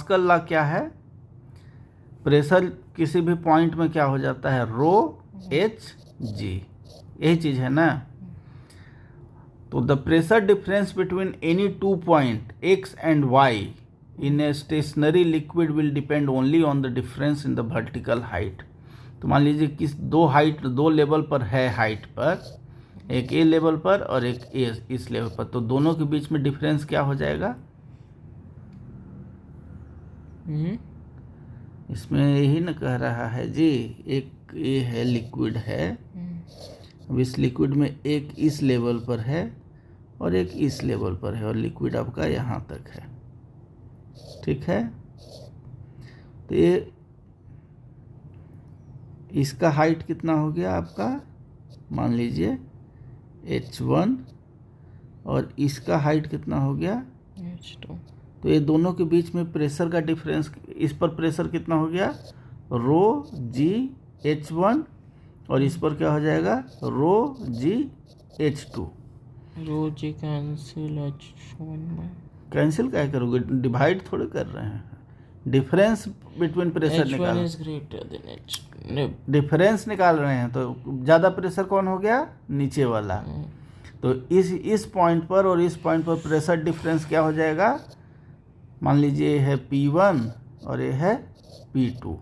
Pascal law क्या है? Pressure किसी भी पॉइंट में क्या हो जाता है? रो एच जी, यही चीज़ है ना। तो the pressure difference between any two point X and Y in a stationary liquid will depend only on the difference in the vertical height. तो मान लीजिए कि दो लेवल पर है हाइट पर, एक ए लेवल पर और एक इस लेवल पर, तो दोनों के बीच में डिफरेंस क्या हो जाएगा? इसमें यही न कह रहा है जी, एक ए है, लिक्विड है। अब इस लिक्विड में एक इस लेवल पर है और एक इस लेवल पर है और लिक्विड आपका यहाँ तक है, ठीक है। तो ये इसका हाइट कितना हो गया आपका? मान लीजिए h1 और इसका हाइट कितना हो गया? h2। तो ये दोनों के बीच में प्रेशर का डिफरेंस, इस पर प्रेशर कितना हो गया? रो जी h1 और इस पर क्या हो जाएगा? रो जी h2। रो जी कैंसिल, h1 में कैंसिल क्या करोगे? डिवाइड थोड़े कर रहे हैं, डिफरेंस बिटवीन प्रेशर निकाल, डिफरेंस निकाल रहे हैं। तो ज़्यादा प्रेशर कौन हो गया? नीचे वाला। तो इस पॉइंट पर और इस पॉइंट पर प्रेशर डिफरेंस क्या हो जाएगा? मान लीजिए ये है P1 और ये है P2,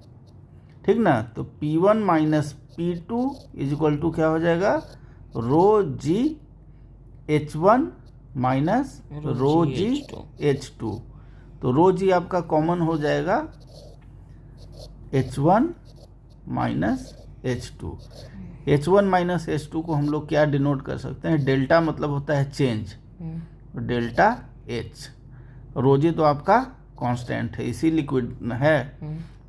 ठीक ना। तो P1 minus P2 is equal to क्या हो जाएगा? रो जी H1 माइनस रो जी H2। तो रो जी आपका कॉमन हो जाएगा H1 minus H2। H1 minus H2 को हम लोग क्या डिनोट कर सकते हैं? डेल्टा मतलब होता है चेंज, डेल्टा H। रो जी तो आपका कांस्टेंट है, इसी लिक्विड है,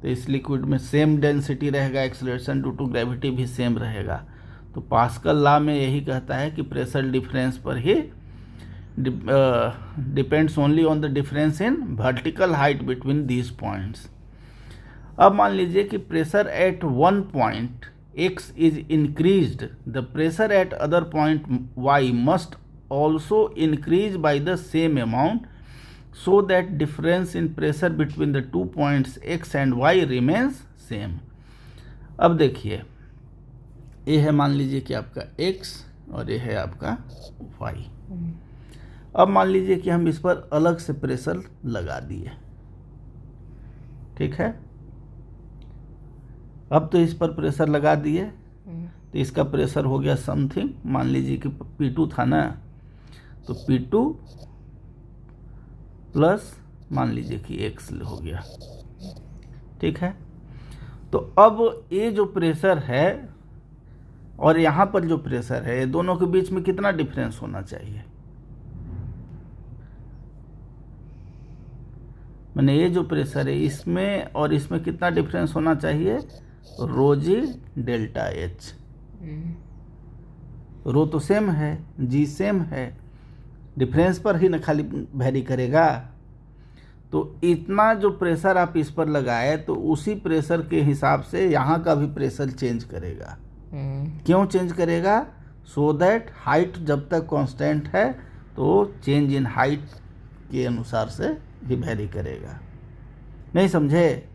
तो इस लिक्विड में सेम डेंसिटी रहेगा, एक्सेलरेशन ड्यू टू ग्रेविटी भी सेम रहेगा। तो पास्कल लॉ में यही कहता है कि प्रेशर डिफरेंस पर ही depends only on the difference in vertical height between these points. अब मान लीजिए कि pressure at one point x is increased, the pressure at other point y must also increase by the same amount so that difference in pressure between the two points x and y remains same। अब देखिए, ये है मान लीजिए कि आपका x और ये है आपका y। अब मान लीजिए कि हम इस पर अलग से प्रेशर लगा दिए, ठीक है। अब तो इस पर प्रेशर लगा दिए, तो इसका प्रेशर हो गया समथिंग, मान लीजिए कि P2 था ना, तो P2 प्लस मान लीजिए कि x हो गया, ठीक है। तो अब ये जो प्रेशर है और यहाँ पर जो प्रेशर है, ये दोनों के बीच में कितना डिफरेंस होना चाहिए? मैंने ये जो प्रेशर है इसमें और इसमें कितना डिफरेंस होना चाहिए? रो जी डेल्टा H। रो तो सेम है, जी सेम है, डिफरेंस पर ही न खाली वेरी करेगा। तो इतना जो प्रेशर आप इस पर लगाए तो उसी प्रेशर के हिसाब से यहाँ का भी प्रेशर चेंज करेगा। क्यों चेंज करेगा? सो दैट हाइट जब तक कांस्टेंट है तो चेंज इन हाइट के अनुसार से भी वेरी करेगा। नहीं समझे?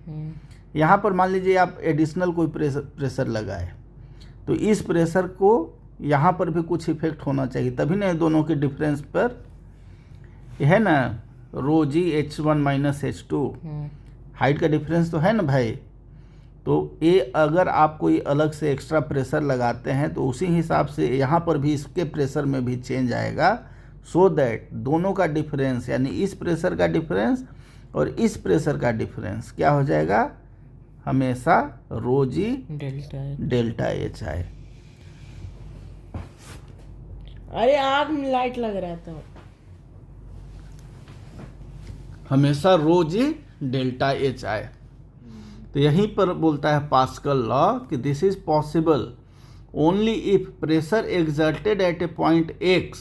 यहाँ पर मान लीजिए आप एडिशनल कोई प्रेशर लगाए, तो इस प्रेशर को यहाँ पर भी कुछ इफेक्ट होना चाहिए, तभी ना दोनों के डिफरेंस पर यह है ना रो जी H1 माइनस H2, हाइट का डिफरेंस तो है ना भाई। तो ये अगर आप कोई अलग से एक्स्ट्रा प्रेशर लगाते हैं तो उसी हिसाब से यहाँ पर भी इसके प्रेशर में भी चेंज आएगा, सो दैट दोनों का डिफरेंस यानी इस प्रेशर का डिफरेंस और इस प्रेशर का डिफरेंस क्या हो जाएगा? हमेशा रो जी डेल्टा H आए। अरे आग में लाइट लग रहा था, हमेशा रो जी डेल्टा H आए। तो यहीं पर बोलता है पास्कल लॉ कि this is possible only if pressure exerted at a point x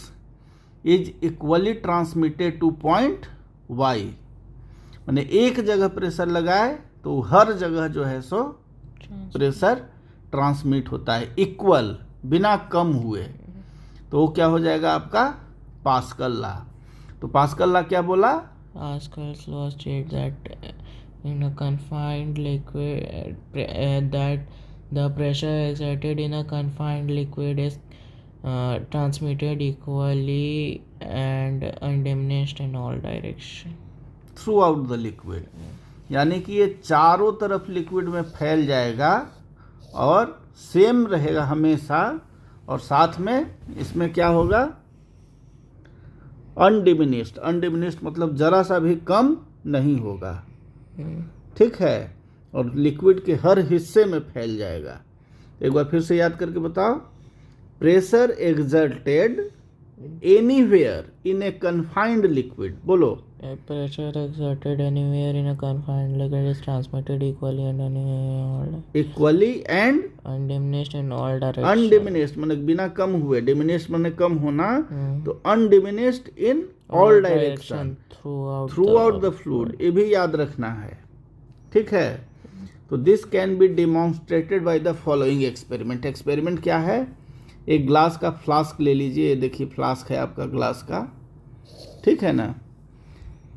is equally transmitted to point y। मैंने एक जगह प्रेशर लगाए तो हर जगह जो है सो प्रेशर ट्रांसमिट होता है इक्वल, बिना कम हुए। तो वो क्या हो जाएगा आपका? Pascal law. तो पास्कल लॉ क्या बोला? Pascal's law states that in a confined liquid, that the pressure exerted in a confined liquid is transmitted equally and undiminished in all direction. Through out the liquid, यानी कि ये चारों तरफ liquid में फैल जाएगा और सेम रहेगा हमेशा, और साथ में इसमें क्या होगा, अनडिमिनिश्ड। अनडिमिनिश्ड मतलब जरा सा भी कम नहीं होगा, ठीक है, और लिक्विड के हर हिस्से में फैल जाएगा। एक बार फिर से याद करके बताओ, pressure exerted anywhere in A confined liquid, बोलो। A pressure exerted anywhere in a confined liquid is transmitted equally and equally and undiminished in all directions. Undiminished माने बिना कम हुए, डिमिनिश्ड माने कम होना, तो undiminished in all direction throughout the fluid, ये भी याद रखना है, ठीक है। तो this can be demonstrated by the following experiment. Experiment क्या है, एक ग्लास का फ्लास्क ले लीजिए, ये देखिए फ्लास्क है आपका ग्लास का, ठीक है ना।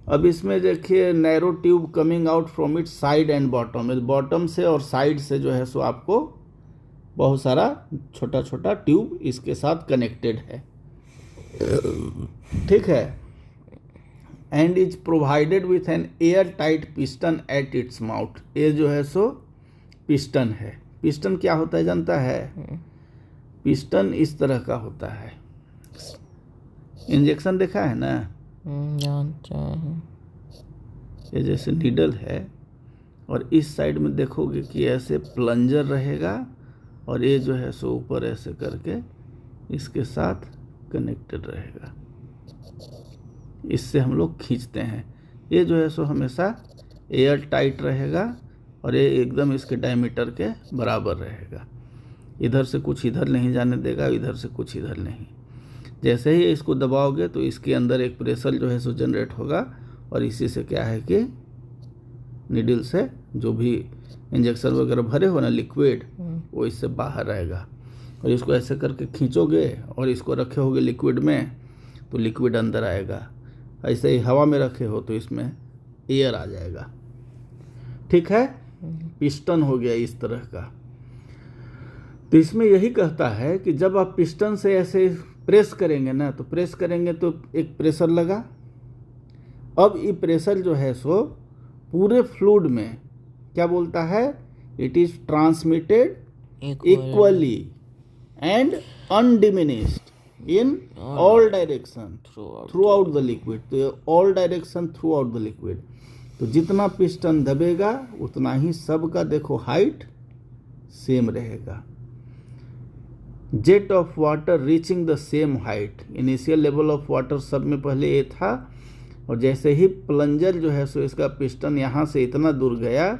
अब इसमें देखिए narrow tube coming out from it side and bottom, bottom से और साइड से जो है सो आपको बहुत सारा छोटा छोटा ट्यूब इसके साथ कनेक्टेड है, ठीक है, and is provided with an air tight piston at its mouth. ये जो है सो पिस्टन है। पिस्टन क्या होता है जानता है, पिस्टन इस तरह का होता है, इंजेक्शन देखा है ना, जानता है। ये जैसे नीडल है, और इस साइड में देखोगे कि ऐसे प्लंजर रहेगा, और ये जो है सो ऊपर ऐसे करके इसके साथ कनेक्टेड रहेगा, इससे हम लोग खींचते हैं। ये जो है सो हमेशा एयर टाइट रहेगा, और ये एकदम इसके डायमीटर के बराबर रहेगा, इधर से कुछ इधर नहीं जाने देगा, इधर से कुछ इधर नहीं। जैसे ही इसको दबाओगे तो इसके अंदर एक प्रेशर जो है सो जनरेट होगा, और इसी से क्या है कि नीडल से जो भी इंजेक्शन वगैरह भरे हो ना लिक्विड, वो इससे बाहर आएगा, और इसको ऐसे करके खींचोगे और इसको रखे होगे लिक्विड में तो लिक्विड अंदर आएगा। ऐसे ही हवा में रखे हो तो इसमें एयर आ जाएगा, ठीक है। पिस्टन हो गया इस तरह का। तो इसमें यही कहता है कि जब आप पिस्टन से ऐसे प्रेस करेंगे ना, तो प्रेस करेंगे तो एक प्रेशर लगा। अब ये प्रेशर जो है सो पूरे फ्लूइड में क्या बोलता है, it is transmitted equally and undiminished in all direction throughout the liquid. तो all direction throughout the liquid, तो जितना पिस्टन दबेगा उतना ही सबका देखो हाइट सेम रहेगा। Jet of water reaching the same height, initial level of water सब में पहले ये था, और जैसे ही प्लंजर जो है सो इसका पिस्टन यहाँ से इतना दूर गया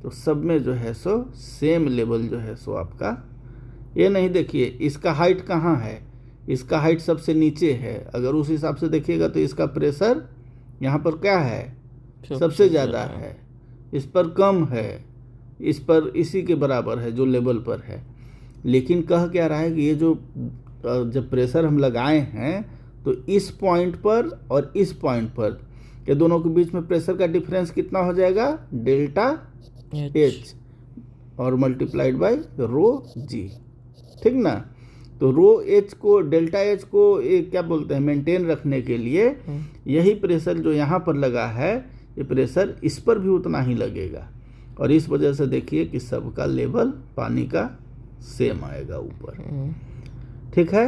तो सब में जो है सो सेम लेवल जो है सो आपका, ये नहीं देखिए इसका हाइट कहाँ है, इसका हाइट सबसे नीचे है, अगर उस हिसाब से देखिएगा तो इसका प्रेशर यहाँ पर क्या है, सबसे ज़्यादा है, इस पर कम है, इस पर इसी के बराबर है जो लेवल पर है। लेकिन कह क्या रहा है कि ये जो जब प्रेशर हम लगाए हैं तो इस पॉइंट पर और इस पॉइंट पर ये दोनों के बीच में प्रेशर का डिफरेंस कितना हो जाएगा, डेल्टा एच और मल्टीप्लाइड बाय रो जी, ठीक ना। तो रो एच को, डेल्टा एच को ये क्या बोलते हैं, मेंटेन रखने के लिए यही प्रेशर जो यहाँ पर लगा है, ये प्रेशर इस पर भी उतना ही लगेगा, और इस वजह से देखिए कि सबका लेवल पानी का सेम आएगा ऊपर, ठीक है।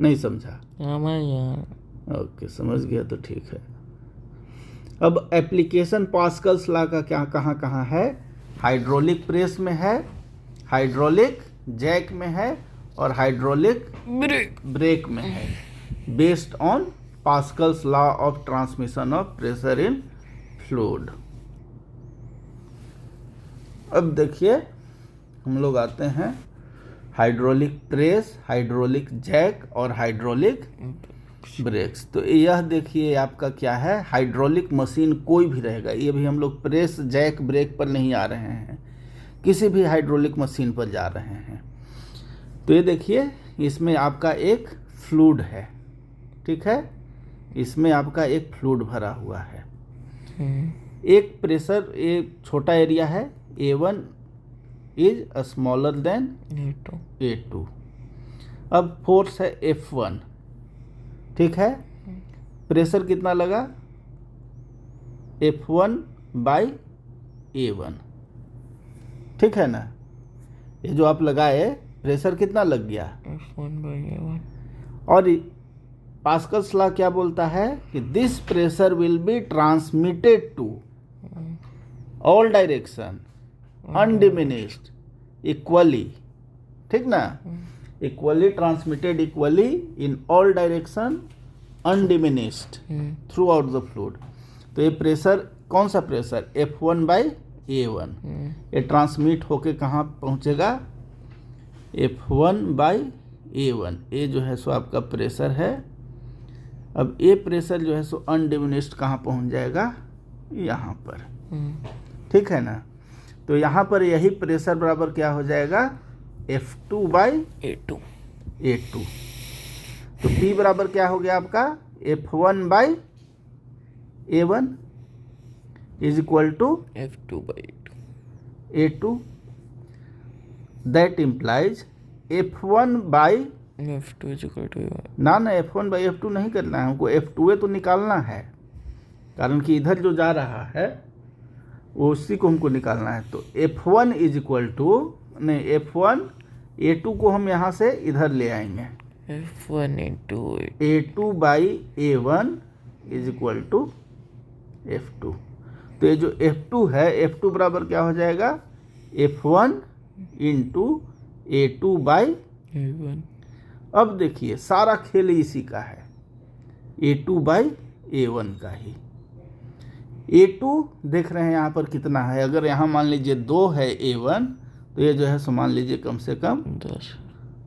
नहीं समझा? ओके, समझ गया तो ठीक है। अब एप्लीकेशन पास्कल्स लॉ का क्या कहाँ है, हाइड्रोलिक प्रेस में है, हाइड्रोलिक जैक में है, और हाइड्रोलिक ब्रेक में है, based on Pascal's law of transmission of pressure in fluid. अब देखिए हम लोग आते हैं हाइड्रोलिक प्रेस, हाइड्रोलिक जैक और हाइड्रोलिक ब्रेक्स। तो यह देखिए आपका क्या है, हाइड्रोलिक मशीन कोई भी रहेगा, ये भी हम लोग प्रेस जैक ब्रेक पर नहीं आ रहे हैं, किसी भी हाइड्रोलिक मशीन पर जा रहे हैं। तो ये देखिए इसमें आपका एक फ्लूइड है, ठीक है, इसमें आपका एक फ्लूइड भरा हुआ है। एक प्रेशर, एक छोटा एरिया है, A1 is smaller than A2। अब फोर्स है F1, ठीक है। प्रेशर कितना लगा? F1 बाई A1, ठीक है ना। ये जो आप लगाए प्रेशर कितना लग गया? F1/A1। और पास्कल्स लॉ क्या बोलता है कि this pressure will be transmitted to all direction undiminished equally, ठीक ना। Equally transmitted equally in all direction undiminished throughout the fluid. तो ये प्रेशर कौन सा प्रेशर? F1/A1। ये ट्रांसमिट होके कहाँ पहुँचेगा? F1/A1। ये जो है सो आपका प्रेशर है। अब ये प्रेशर जो है सो अनडिमिनिश्ड कहाँ पहुँच जाएगा? यहाँ पर, ठीक है ना। तो यहाँ पर यही प्रेशर बराबर क्या हो जाएगा? F2/A2। तो P बराबर क्या हो गया आपका? F1/A1 is equal to F2/A2। That implies F1/F2 is equal to ना F1/F2 नहीं करना है हमको, F2A तो निकालना है, कारण कि इधर जो जा रहा है वो उसी को हमको निकालना है। तो F1 इज इक्वल टू, नहीं, F1/A2 को हम यहाँ से इधर ले आएंगे। F1 into A2/A1 is equal to F2। तो ये जो F2 है, F2 बराबर क्या हो जाएगा? F1 into A2/A1। अब देखिए सारा खेल इसी का है, A2/A1 का ही। A2 देख रहे हैं यहाँ पर कितना है? अगर यहाँ मान लीजिए 2 है A1, तो ये जो है सो मान लीजिए कम से कम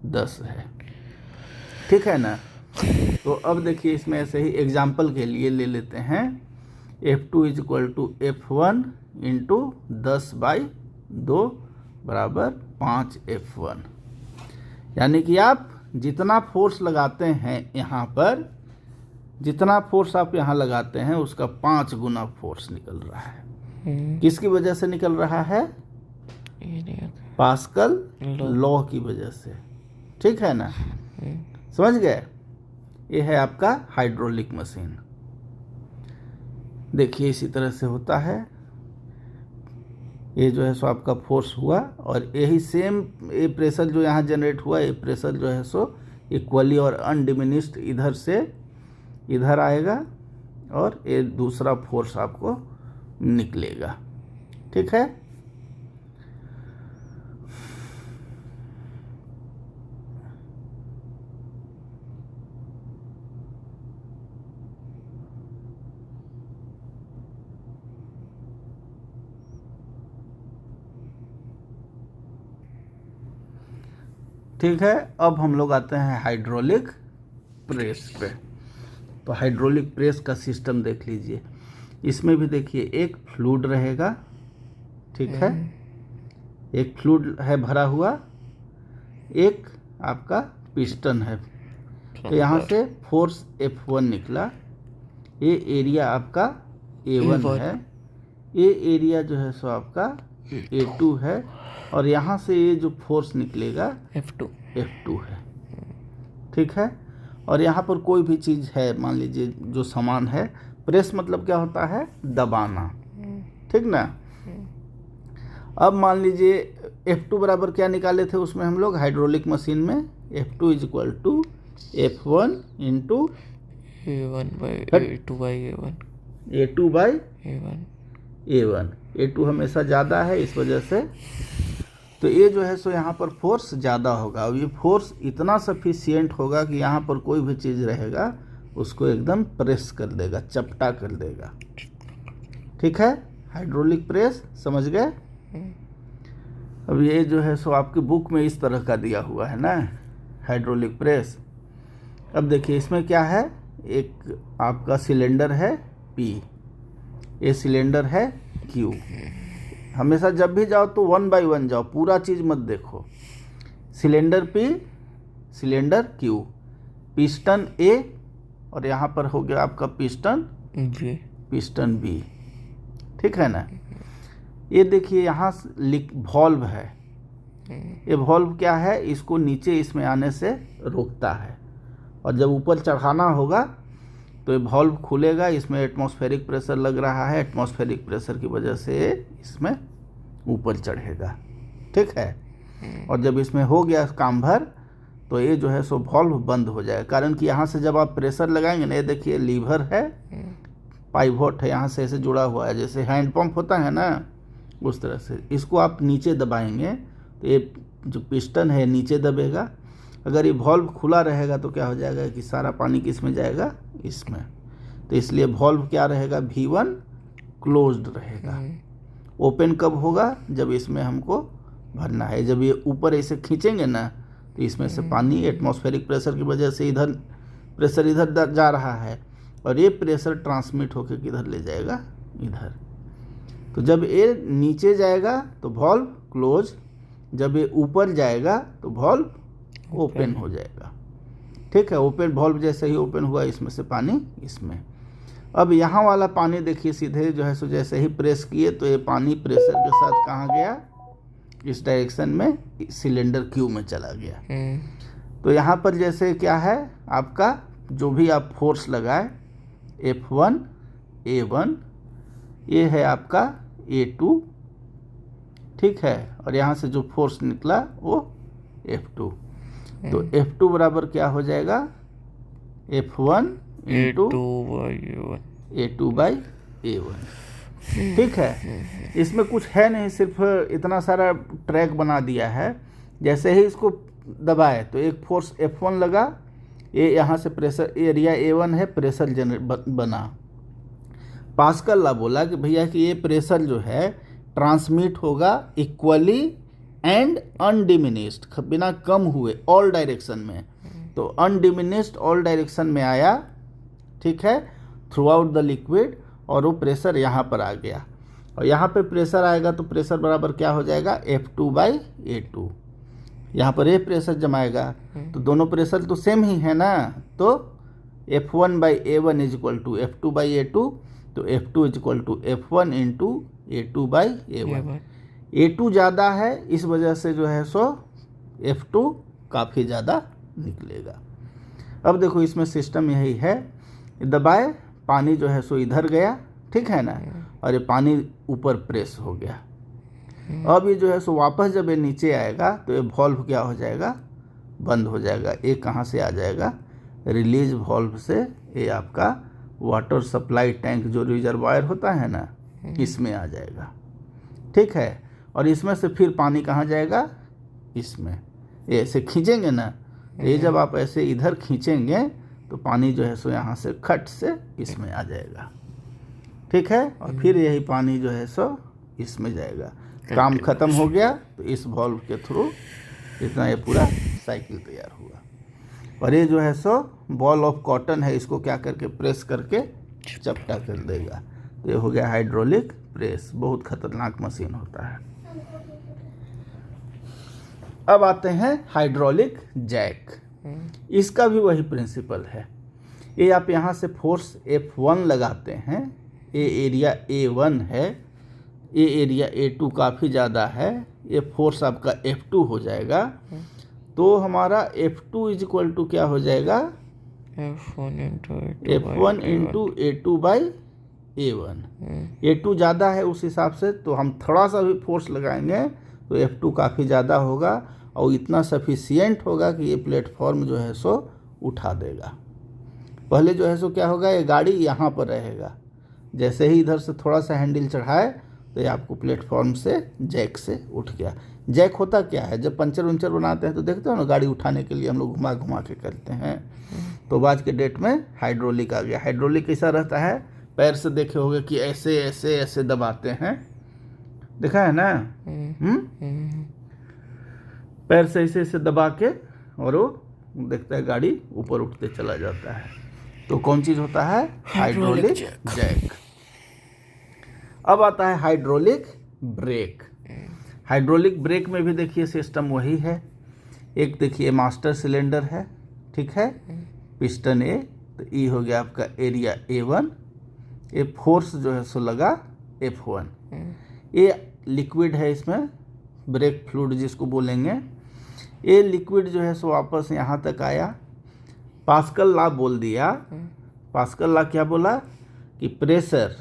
10 है, ठीक है ना। तो अब देखिए इसमें ऐसे ही एग्जाम्पल के लिए ले लेते हैं। F2 is equal to F1 into 10/2 बराबर 5F1। यानी कि आप जितना फोर्स लगाते हैं यहाँ पर, जितना फोर्स आप यहाँ लगाते हैं उसका 5 गुना फोर्स निकल रहा है। किसकी वजह से निकल रहा है? पास्कल लॉ की वजह से, ठीक है ना। समझ गए? ये है आपका हाइड्रोलिक मशीन। देखिए इसी तरह से होता है। ये जो है सो आपका फोर्स हुआ, और यही सेम ये प्रेशर जो यहाँ जनरेट हुआ, ये प्रेशर जो है सो इक्वली और अनडिमिनिश्ड इधर से इधर आएगा, और ये दूसरा फोर्स आपको निकलेगा, ठीक है। ठीक है, अब हम लोग आते हैं हाइड्रोलिक प्रेस पे। तो हाइड्रोलिक प्रेस का सिस्टम देख लीजिए। इसमें भी देखिए एक फ्लूइड रहेगा, ठीक है, एक फ्लूइड है भरा हुआ, एक आपका पिस्टन है। तो यहाँ से फोर्स F1 निकला, ये एरिया आपका A1 है, ये एरिया जो है सो आपका A2 है, और यहाँ से ये जो फोर्स निकलेगा F2 है, ठीक है। और यहाँ पर कोई भी चीज़ है, मान लीजिए जो सामान है, प्रेस मतलब क्या होता है? दबाना, ठीक ना। अब मान लीजिए F2 बराबर क्या निकाले थे उसमें हम लोग हाइड्रोलिक मशीन में? F2 is equal to F1 into A2/A1। A2 हमेशा ज़्यादा है, इस वजह से तो ये जो है सो यहाँ पर फोर्स ज़्यादा होगा। अब ये फोर्स इतना सफिशियंट होगा कि यहाँ पर कोई भी चीज़ रहेगा उसको एकदम प्रेस कर देगा, चपटा कर देगा, ठीक है। हाइड्रोलिक प्रेस समझ गए? अब ये जो है सो आपकी बुक में इस तरह का दिया हुआ है ना, हाइड्रोलिक प्रेस। अब देखिए इसमें क्या है? एक आपका सिलेंडर है P, ये सिलेंडर है Q। हमेशा जब भी जाओ तो 1 बाई 1 जाओ, पूरा चीज़ मत देखो। Cylinder P, cylinder Q, piston A और यहाँ पर हो गया आपका पिस्टन जी। पिस्टन बी, ठीक है ना। ये देखिए यहाँ वॉल्व है, ये वॉल्व क्या है, इसको नीचे इसमें आने से रोकता है, और जब ऊपर चढ़ाना होगा तो ये वॉल्व खुलेगा, इसमें एटमॉस्फेरिक प्रेशर लग रहा है, एटमॉस्फेरिक प्रेशर की वजह से इसमें ऊपर चढ़ेगा, ठीक है। और जब इसमें हो गया काम भर तो ये जो है सो वॉल्व बंद हो जाएगा, कारण कि यहाँ से जब आप प्रेशर लगाएंगे ना, ये देखिए लीवर है, पाइवोट है, यहाँ से ऐसे जुड़ा हुआ है, जैसे हैंड पंप होता है ना उस तरह से। इसको आप नीचे दबाएंगे तो ये जो पिस्टन है नीचे दबेगा। अगर ये वॉल्व खुला रहेगा तो क्या हो जाएगा कि सारा पानी किस में जाएगा, इसमें। तो इसलिए वॉल्व क्या रहेगा, V1 क्लोज्ड रहेगा। ओपन कब होगा, जब इसमें हमको भरना है। जब ये ऊपर ऐसे खींचेंगे ना तो इसमें से पानी एटमॉस्फेरिक प्रेशर की वजह से इधर प्रेशर इधर जा रहा है, और ये प्रेशर ट्रांसमिट होकर किधर ले जाएगा, इधर। तो जब ये नीचे जाएगा तो वॉल्व क्लोज, जब ये ऊपर जाएगा तो वॉल्व ओपन हो जाएगा, ठीक है। ओपन वॉल्व जैसे ही ओपन हुआ इसमें से पानी इसमें। अब यहाँ वाला पानी देखिए सीधे जो है सो जैसे ही प्रेस किए तो ये पानी प्रेशर के साथ कहाँ गया, इस डायरेक्शन में सिलेंडर क्यू में चला गया। तो यहाँ पर जैसे क्या है आपका, जो भी आप फोर्स लगाए F1 A1, ये है आपका A2, ठीक है, और यहाँ से जो फोर्स निकला वो F2। तो F2 बराबर क्या हो जाएगा, F1 into A2 by A1, ठीक है। इसमें कुछ है नहीं, सिर्फ इतना सारा ट्रैक बना दिया है। जैसे ही इसको दबाए तो एक फोर्स F1 लगा, ये यहाँ से प्रेशर एरिया A1 है, प्रेशर बना। पास्कल ला बोला कि भैया कि ये प्रेशर जो है ट्रांसमिट होगा इक्वली एंड अनडिमिनिश्ड, बिना कम हुए, ऑल डायरेक्शन में। तो अनडिमिनिश्ड ऑल डायरेक्शन में आया, ठीक है, थ्रू आउट द लिक्विड, और वो प्रेशर यहाँ पर आ गया। और यहाँ पे प्रेशर आएगा तो प्रेशर बराबर क्या हो जाएगा, F2 बाई A2। यहाँ पर ये प्रेशर जमाएगा तो दोनों प्रेशर तो सेम ही है ना, तो F1 by A1 is equal to F2 by A2, तो F2 is equal to F1 into A2 by A1। A2 ज़्यादा है, इस वजह से जो है सो F2 काफ़ी ज़्यादा निकलेगा। अब देखो इसमें सिस्टम यही है, दबाए, पानी जो है सो इधर गया, ठीक है ना, और ये पानी ऊपर प्रेस हो गया। अब ये जो है सो वापस जब ये नीचे आएगा तो ये वॉल्व क्या हो जाएगा, बंद हो जाएगा। ये कहाँ से आ जाएगा, रिलीज वॉल्व से ये आपका वाटर सप्लाई टैंक जो रिजर्वायर होता है ना, इसमें आ जाएगा, ठीक है। और इसमें से फिर पानी कहाँ जाएगा, इसमें। ये ऐसे खींचेंगे ना, ये जब आप ऐसे इधर खींचेंगे तो पानी जो है सो यहाँ से खट से इसमें आ जाएगा, ठीक है। और फिर यही पानी जो है सो इसमें जाएगा। काम खत्म हो गया तो इस वॉल्व के थ्रू इतना ये पूरा साइकिल तैयार हुआ। और ये जो है सो बॉल ऑफ कॉटन है, इसको क्या करके प्रेस करके चपटा कर देगा। तो ये हो गया हाइड्रोलिक प्रेस, बहुत खतरनाक मशीन होता है। अब आते हैं हाइड्रोलिक जैक, इसका भी वही प्रिंसिपल है। ये आप यहाँ से फोर्स F1 लगाते हैं, ये एरिया A1 है, ये एरिया A2 काफ़ी ज़्यादा है, ये फोर्स आपका F2 हो जाएगा। तो हमारा F2 इज इक्वल टू क्या हो जाएगा, F1 into A2 by A1। A2 ज़्यादा है उस हिसाब से, तो हम थोड़ा सा भी फोर्स लगाएंगे तो F2 काफ़ी ज़्यादा होगा, और इतना सफिशियंट होगा कि ये प्लेटफॉर्म जो है सो उठा देगा। पहले जो है सो क्या होगा, ये गाड़ी यहाँ पर रहेगा, जैसे ही इधर से थोड़ा सा हैंडल चढ़ाए तो ये आपको प्लेटफॉर्म से जैक से उठ गया। जैक होता क्या है, जब पंचर उंचर बनाते हैं तो देखते हो ना, गाड़ी उठाने के लिए हम लोग घुमा घुमा के करते हैं। तो आज के डेट में हाइड्रोलिक आ गया। हाइड्रोलिक कैसा रहता है, पैर से देखे होंगे कि ऐसे ऐसे ऐसे दबाते हैं, देखा है ना, पैर से ऐसे ऐसे दबा के, और वो देखता है गाड़ी ऊपर उठते चला जाता है। तो कौन चीज़ होता है, हाइड्रोलिक जैक। अब आता है हाइड्रोलिक ब्रेक। हाइड्रोलिक ब्रेक में भी देखिए सिस्टम वही है। एक देखिए मास्टर सिलेंडर है, ठीक है, पिस्टन A, तो ई हो गया आपका एरिया A1, ये फोर्स जो है सो लगा F1। ये लिक्विड है, इसमें ब्रेक फ्लूइड जिसको बोलेंगे। ये लिक्विड जो है सो वापस यहाँ तक आया, पास्कल लॉ बोल दिया। पास्कल लॉ क्या बोला कि pressure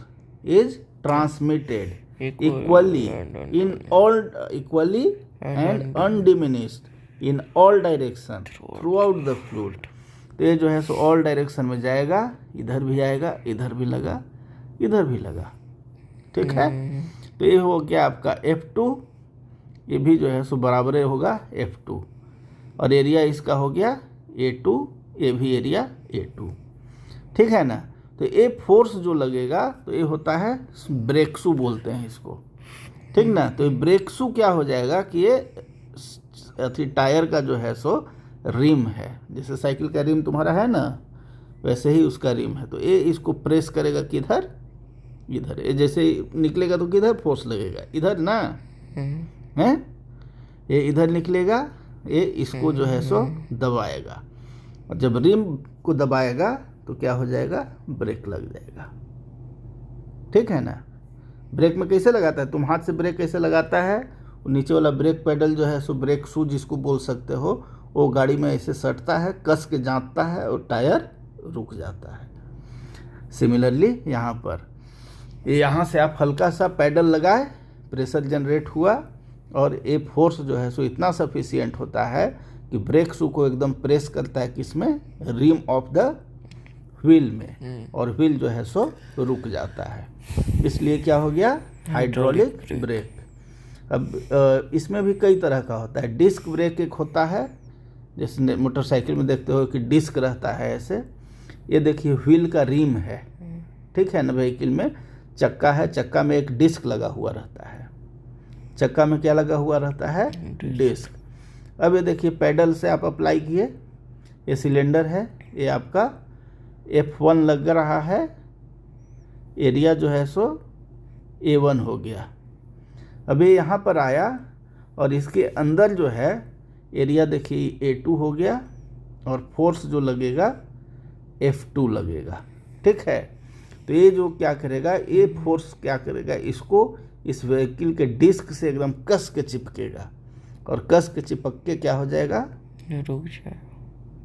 is transmitted equally and undiminished in all direction throughout the fluid. तो ये जो है सो ऑल डायरेक्शन में जाएगा, इधर भी आएगा, इधर भी लगा, इधर भी लगा, ठीक है। तो ये हो गया आपका F2, ये भी जो है सो बराबर होगा F2, और एरिया इसका हो गया A2, ये भी एरिया A2, ठीक है ना। तो ये फोर्स जो लगेगा तो ये होता है ब्रेक शू बोलते हैं इसको, ठीक ना। तो ये ब्रेक शू क्या हो जाएगा कि ये टायर का जो है सो रिम है, जैसे साइकिल का रिम तुम्हारा है ना, वैसे ही उसका रिम है। तो ये इसको प्रेस करेगा किधर, इधर। ये जैसे निकलेगा तो किधर फोर्स लगेगा, इधर ना है, ये इधर निकलेगा, ये इसको जो है सो दबाएगा, और जब रिम को दबाएगा तो क्या हो जाएगा, ब्रेक लग जाएगा, ठीक है ना। ब्रेक में कैसे लगाता है, तुम हाथ से ब्रेक कैसे लगाता है, नीचे वाला ब्रेक पेडल जो है सो ब्रेक शू जिसको बोल सकते हो, वो गाड़ी में ऐसे सटता है, कस के जाता है और टायर रुक जाता है। सिमिलरली यहाँ पर ये यहाँ से आप हल्का सा पैडल लगाए, प्रेशर जनरेट हुआ, और ये फोर्स जो है सो इतना सफिशिएंट होता है कि ब्रेक शू को एकदम प्रेस करता है किसमें, रिम ऑफ द व्हील में, और व्हील जो है सो रुक जाता है। इसलिए क्या हो गया, हाइड्रोलिक ब्रेक। अब इसमें भी कई तरह का होता है। डिस्क ब्रेक एक होता है, जैसे मोटरसाइकिल में देखते हो कि डिस्क रहता है ऐसे। ये देखिए व्हील का रिम है, ठीक है ना। व्हीकल में चक्का है, चक्का में एक डिस्क लगा हुआ रहता है। चक्का में क्या लगा हुआ रहता है, डिस्क। अब ये देखिए पैडल से आप अप्लाई किए, ये सिलेंडर है, ये आपका F1 लग रहा है, एरिया जो है सो A1 हो गया। अभी यहाँ पर आया और इसके अंदर जो है एरिया देखिए A2 हो गया, और फोर्स जो लगेगा F2 लगेगा, ठीक है। तो ये जो क्या करेगा, ये फोर्स क्या करेगा, इसको इस व्हीकल के डिस्क से एकदम कस के चिपकेगा, और कस के चिपक के क्या हो जाएगा, रुक जाएगा,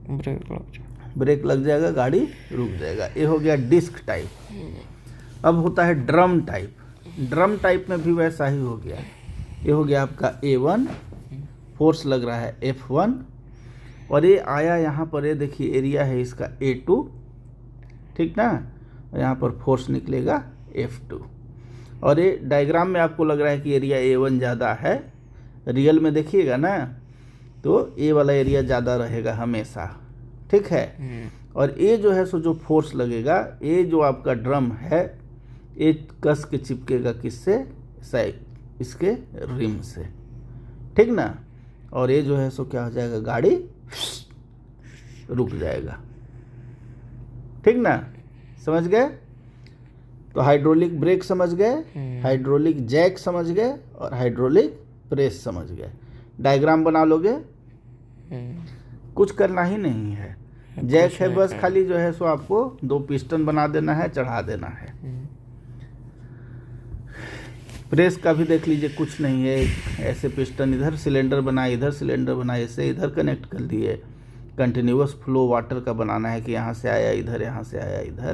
ब्रेक लग जाएगा, ब्रेक लग जाएगा, गाड़ी रुक जाएगा। ये हो गया डिस्क टाइप। अब होता है ड्रम टाइप। ड्रम टाइप में भी वैसा ही हो गया। ये हो गया आपका A1, फोर्स लग रहा है F1, और ये आया यहाँ पर, ये देखिए एरिया है इसका A2, ठीक ना। और यहाँ पर फोर्स निकलेगा F2, और ये डायग्राम में आपको लग रहा है कि एरिया A1 ज़्यादा है, रियल में देखिएगा ना तो ये वाला एरिया ज़्यादा रहेगा हमेशा, ठीक है। और ये जो है सो जो फोर्स लगेगा, ये जो आपका ड्रम है, ये कस के चिपकेगा किससे, इसके रिम से, ठीक ना। और ये जो है सो क्या हो जाएगा, गाड़ी रुक जाएगा, ठीक ना। समझ गए। तो हाइड्रोलिक ब्रेक समझ गए, हाइड्रोलिक जैक समझ गए, और हाइड्रोलिक प्रेस समझ गए। डायग्राम बना लोगे, कुछ करना ही नहीं है। जैक है बस खाली जो है सो आपको 2 पिस्टन बना देना है, चढ़ा देना है। प्रेस का भी देख लीजिए, कुछ नहीं है, ऐसे पिस्टन इधर सिलेंडर बनाए, इधर सिलेंडर बनाए, ऐसे इधर कनेक्ट कर दिए। कंटिन्यूअस फ्लो वाटर का बनाना है कि यहाँ से आया इधर, यहाँ से आया इधर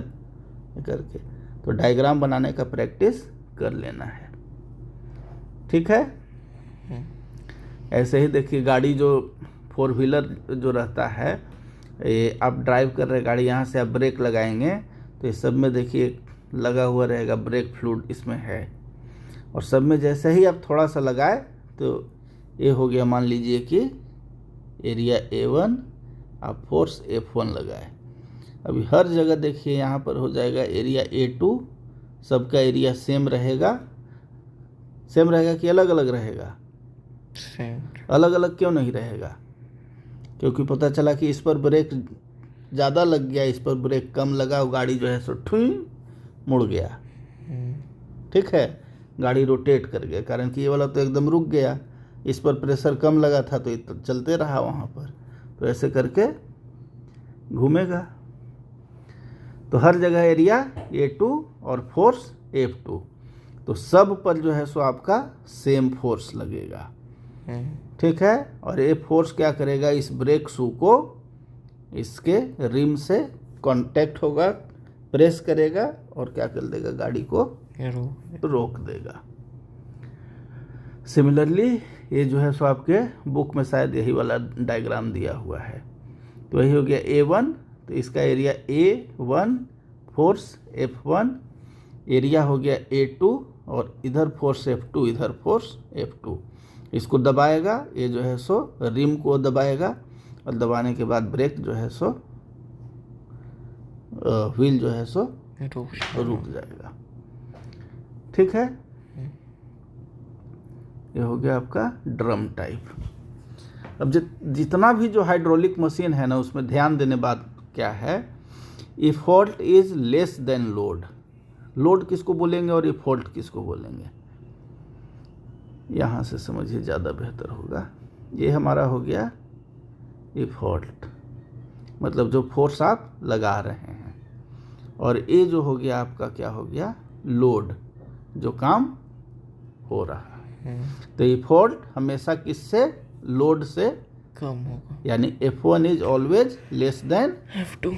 करके। तो डायग्राम बनाने का प्रैक्टिस कर लेना है, ठीक है। ऐसे ही देखिए गाड़ी जो 4 व्हीलर जो रहता है, ये आप ड्राइव कर रहे गाड़ी, यहाँ से आप ब्रेक लगाएंगे तो ये सब में देखिए लगा हुआ रहेगा ब्रेक फ्लूइड इसमें है, और सब में जैसे ही आप थोड़ा सा लगाए तो ये हो गया, मान लीजिए कि एरिया A1, आप फोर्स F1 लगाए। अभी हर जगह देखिए यहाँ पर हो जाएगा एरिया A2, सबका एरिया सेम रहेगा। सेम रहेगा कि अलग अलग रहेगा, सेम। अलग अलग क्यों नहीं रहेगा, क्योंकि पता चला कि इस पर ब्रेक ज़्यादा लग गया, इस पर ब्रेक कम लगा, वो गाड़ी जो है सो ठुई मुड़ गया, ठीक है, गाड़ी रोटेट कर गया। कारण कि ये वाला तो एकदम रुक गया, इस पर प्रेशर कम लगा था तो ये तो चलते रहा वहाँ पर, तो ऐसे करके घूमेगा। तो हर जगह एरिया A2 और फोर्स F2, तो सब पर जो है सो आपका सेम फोर्स लगेगा। ठीक है, और ये फोर्स क्या करेगा, इस ब्रेक शू को इसके रिम से कांटेक्ट होगा, प्रेस करेगा और क्या कर देगा, गाड़ी को रोक देगा। सिमिलरली ये जो है सो आपके बुक में शायद यही वाला डायग्राम दिया हुआ है। तो यही हो गया A1, तो इसका area A1, force F1, area हो गया A2 और इधर फोर्स F2, इधर फोर्स F2। इसको दबाएगा, ये जो है सो रिम को दबाएगा और दबाने के बाद ब्रेक जो है सो व्हील जो है सो रुक जाएगा। ठीक है, ये हो गया आपका ड्रम टाइप। अब जितना भी जो हाइड्रोलिक मशीन है ना, उसमें ध्यान देने बात क्या है, effort is less than load. Load किसको बोलेंगे और इफोर्ट किसको बोलेंगे, यहाँ से समझिए ज़्यादा बेहतर होगा। ये हमारा हो गया इफोर्ट, मतलब जो फोर्स आप लगा रहे हैं, और ये जो हो गया आपका क्या हो गया, लोड, जो काम हो रहा है। तो इफोर्ट हमेशा किससे, लोड से कम होगा, यानी F1 is always less than F2।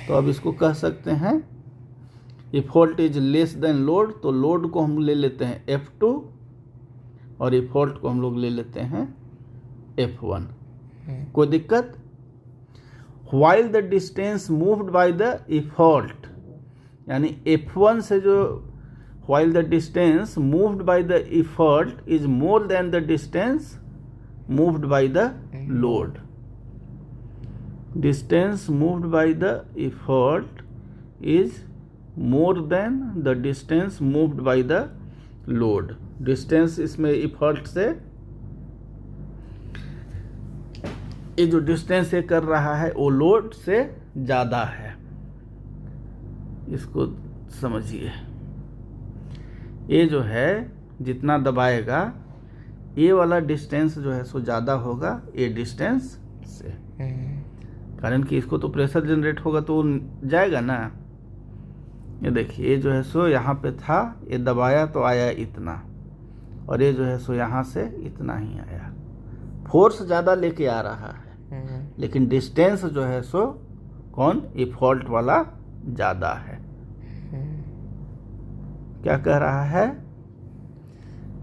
तो अब इसको कह सकते हैं effort is less than load, तो लोड को हम ले लेते हैं F2 और इफोर्ट को हम लोग ले लेते हैं F1। कोई दिक्कत? While the distance moved by the effort, यानी F1 से जो while the distance moved by the effort is more than the distance moved by the load. Distance moved by the effort is more than the distance moved by the load. Distance इसमें effort से ये जो distance ये कर रहा है वो load से ज़्यादा है, इसको समझिए। ये जो है जितना दबाएगा ये वाला डिस्टेंस जो है सो ज़्यादा होगा ये डिस्टेंस से, कारण कि इसको तो प्रेशर जनरेट होगा तो जाएगा ना। ये देखिए, ये जो है सो यहाँ पे था, ये दबाया तो आया इतना, और ये जो है सो यहाँ से इतना ही आया। फोर्स ज़्यादा लेके आ रहा है, लेकिन डिस्टेंस जो है सो कौन, इफोर्ट वाला ज़्यादा है। क्या कह रहा है,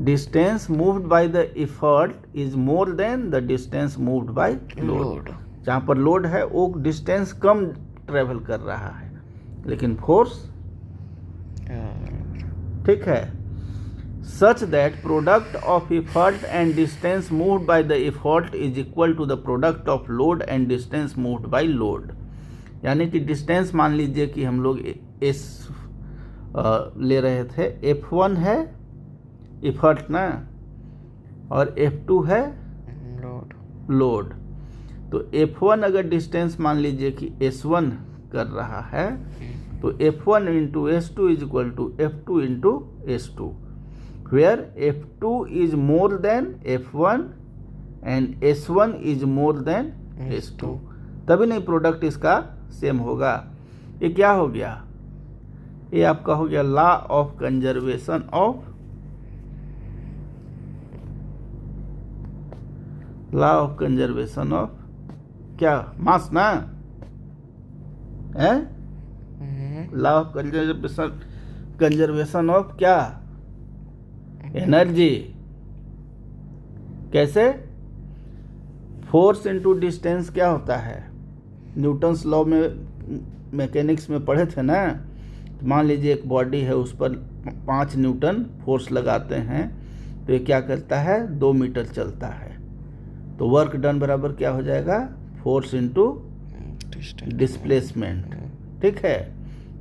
distance moved by the effort is more then the distance moved by load. जहाँ पर लोड है वो डिस्टेंस कम ट्रेवल कर रहा है, लेकिन फोर्स ठीक है। Such that product of effort and distance moved by the effort is equal to the product of load and distance moved by load. यानी कि डिस्टेंस मान लीजिए कि हम लोग एस ले रहे थे, F1 है इफर्ट ना, और F2 है लोड। तो F1 अगर डिस्टेंस मान लीजिए कि S1 कर रहा है, तो F1 into S2 is equal to F2 into S2, where F2 is more than F1 and S1 is more than S2, तभी नहीं प्रोडक्ट इसका सेम होगा। ये क्या हो गया, ये आपका हो गया law of conservation of, law of conservation of क्या, मास ना है, लॉ ऑफ कंजर्वेशन ऑफ क्या, एनर्जी। कैसे, फोर्स इनटू डिस्टेंस क्या होता है, न्यूटन्स लॉ में मैकेनिक्स में पढ़े थे ना। तो मान लीजिए एक बॉडी है, उस पर 5 न्यूटन फोर्स लगाते हैं, तो ये क्या करता है, 2 मीटर चलता है, तो वर्क डन बराबर क्या हो जाएगा, फोर्स इनटू डिस्प्लेसमेंट। ठीक है,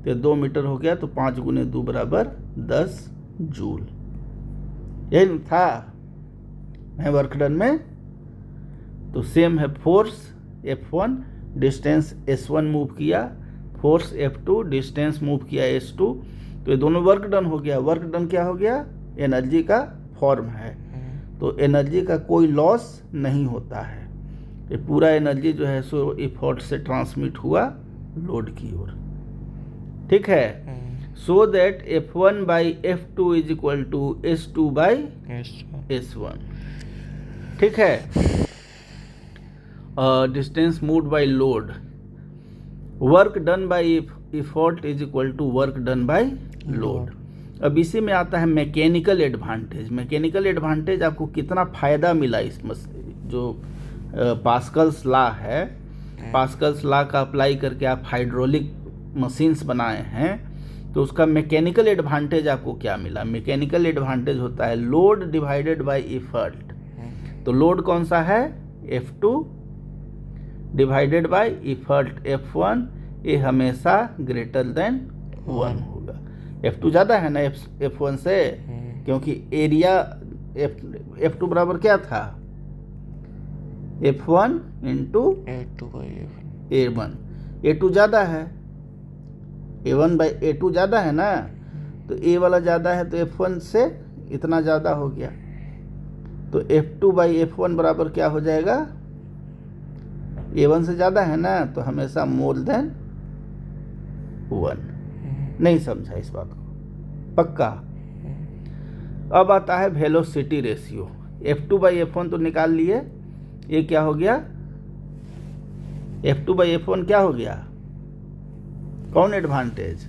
तो 2 मीटर हो गया, तो 5 गुने 2 बराबर 10 जूल। यही था है वर्क डन में। तो सेम है, force F1, distance S1 move किया, फोर्स F2, डिस्टेंस मूव किया S2, तो ये दोनों वर्क डन हो गया। वर्क डन क्या हो गया, एनर्जी का फॉर्म है, तो एनर्जी का कोई लॉस नहीं होता है। ये पूरा एनर्जी जो है सो इफोर्ट से ट्रांसमिट हुआ लोड की ओर। ठीक है, so that F1 by F2 is equal to S2 by S1। ठीक है, distance moved by load, work done by effort is equal to work done by load. अब इसी में आता है मैकेनिकल एडवांटेज। मैकेनिकल एडवांटेज आपको कितना फ़ायदा मिला इस जो पास्कल्स लॉ है, पास्कल्स लॉ का अप्लाई करके आप हाइड्रोलिक मशीन्स बनाए हैं, तो उसका मैकेनिकल एडवांटेज आपको क्या मिला? मैकेनिकल एडवांटेज होता है लोड डिवाइडेड बाय इफर्ट। तो लोड कौन सा है? F2 divided by effort F1, ये हमेशा ग्रेटर देन 1 होगा। F2 ज़्यादा है ना F1 से, क्योंकि एरिया F2 बराबर क्या था? F1 into A1। A2 ज़्यादा है, A1 बाई A2 ज़्यादा है ना, तो A वाला ज़्यादा है तो F1 से इतना ज़्यादा हो गया। तो F2 बाई F1 बराबर क्या हो जाएगा? A1 से ज़्यादा है ना, तो हमेशा मोर देन 1। नहीं समझा इस बात को? पक्का? अब आता है velocity ratio. F2 by F1 तो निकाल लिए, ये क्या हो गया? F2 बाई F1 क्या हो गया? कौन advantage?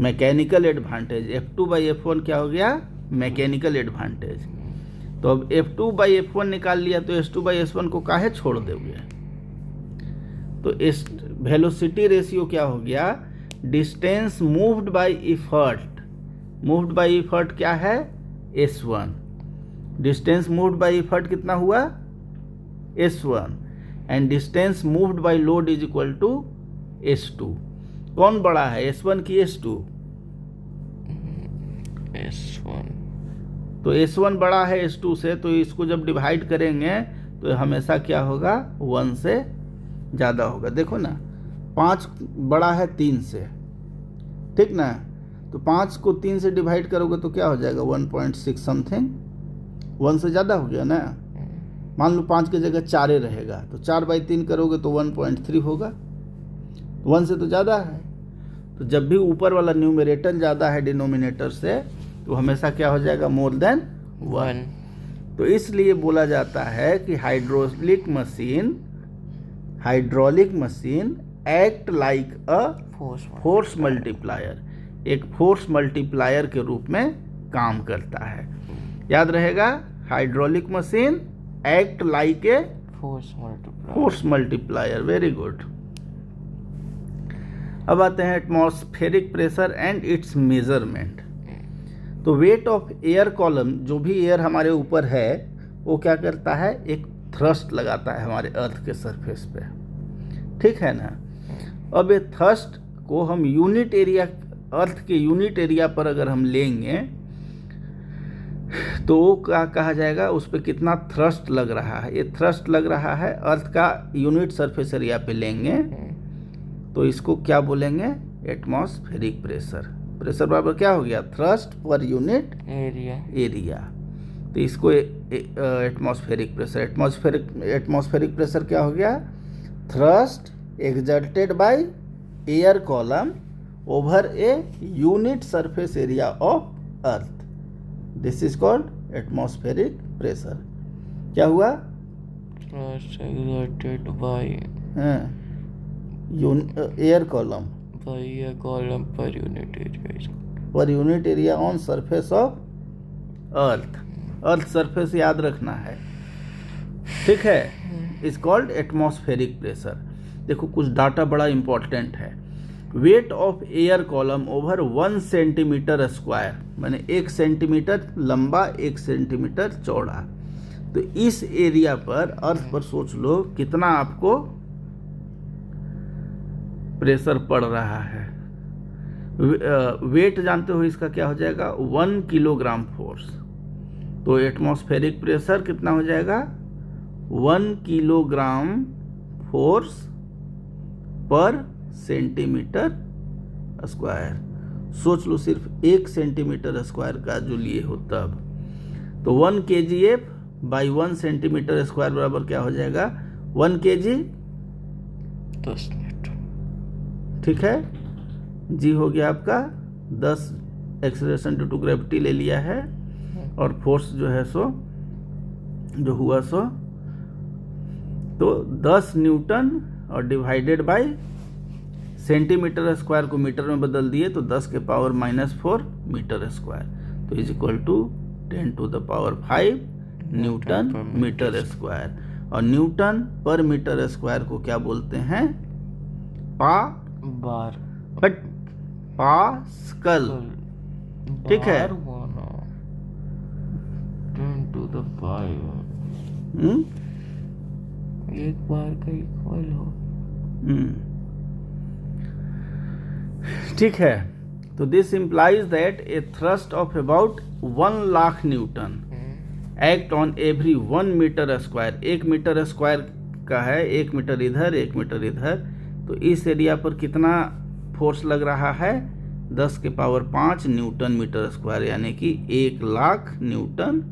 Mechanical advantage. F2 by F1 क्या हो गया? Mechanical advantage. तो अब F2 बाई F1 निकाल लिया, तो S2 बाई S1 को काहे छोड़ दोगे? तो इस वेलोसिटी रेशियो क्या हो गया? Distance moved bye effort. Moved by effort क्या है? S1। Distance moved bye effort कितना हुआ? S1। And distance moved by load is equal to S2। कौन बड़ा है, S1 की S2? S1। तो S1 बड़ा है S2 से, तो इसको जब डिवाइड करेंगे तो हमेशा क्या होगा? 1 से ज़्यादा होगा। देखो ना, 5 बड़ा है 3 से, ठीक ना? तो 5 को 3 से डिवाइड करोगे तो क्या हो जाएगा? 1.6 समथिंग, 1 से ज़्यादा हो गया ना। मान लो 5 की जगह 4 रहेगा, तो 4 बाई 3 करोगे तो 1.3 होगा। 1 से तो ज़्यादा है। तो जब भी ऊपर वाला न्यूमरेटर ज़्यादा है डिनोमिनेटर से, तो हमेशा क्या हो जाएगा? More than 1। तो इसलिए बोला जाता है कि hydraulic machine act like a force multiplier, एक फोर्स मल्टीप्लायर के रूप में काम करता है। याद रहेगा, hydraulic machine act like a force multiplier. Very good. अब आते हैं atmospheric pressure and it's measurement. तो वेट ऑफ एयर कॉलम, जो भी एयर हमारे ऊपर है, वो क्या करता है? एक थ्रस्ट लगाता है हमारे अर्थ के सरफेस पे, ठीक है ना? अब ये थ्रस्ट को हम यूनिट एरिया, अर्थ के यूनिट एरिया पर अगर हम लेंगे तो वो क्या कहा जाएगा? उस पर कितना थ्रस्ट लग रहा है? ये थ्रस्ट लग रहा है अर्थ का यूनिट सरफेस एरिया पे लेंगे, तो इसको क्या बोलेंगे? Atmospheric pressure. प्रेशर बराबर क्या हो गया? Thrust per unit area. तो इसको एटमॉस्फेरिक प्रेशर, एटमॉस्फेरिक प्रेशर क्या हो गया? Thrust exerted by air column over a unit surface area of earth, this is called atmospheric pressure. क्या हुआ? Thrust exerted by air column a column per unit area per unit area on surface of earth. Earth surface याद रखना है, ठीक है? Is called atmospheric pressure. देखो कुछ data बड़ा इंपॉर्टेंट है। Weight of air column over 1 centimetre square, माने 1 सेंटीमीटर लंबा 1 सेंटीमीटर चौड़ा। तो इस एरिया पर, अर्थ पर सोच लो कितना आपको प्रेशर पड़ रहा है। वेट जानते हो इसका क्या हो जाएगा? 1 किलोग्राम फोर्स। तो एटमॉस्फेरिक प्रेशर कितना हो जाएगा? 1 किलोग्राम फोर्स पर सेंटीमीटर स्क्वायर। सोच लो सिर्फ 1 सेंटीमीटर स्क्वायर का जो लिए हो तब। तो 1 kgf बाई 1 सेंटीमीटर स्क्वायर बराबर क्या हो जाएगा? 1 kg 10 मीटर, ठीक है? जी हो गया आपका 10 एक्सेलरेशन ड्यू टू ग्रेविटी ले लिया है, और फोर्स जो है सो जो हुआ सो तो 10 न्यूटन और डिवाइडेड बाय सेंटीमीटर स्क्वायर को मीटर में बदल दिए तो 10 के पावर -4 मीटर स्क्वायर, तो is equal to 10 to the power 5 newton metre square. और न्यूटन पर मीटर स्क्वायर को क्या बोलते हैं? बार बट पास्कल, ठीक है। 10 to the 5 एक बार का इक्वल हो। ठीक है, तो this implies that a thrust of about 1 lakh newton act on every 1 metre square. 1 metre square का है, 1 मीटर इधर 1 मीटर इधर, तो इस एरिया पर कितना फोर्स लग रहा है? 10 के पावर 5 न्यूटन मीटर स्क्वायर, यानी कि 1 लाख न्यूटन,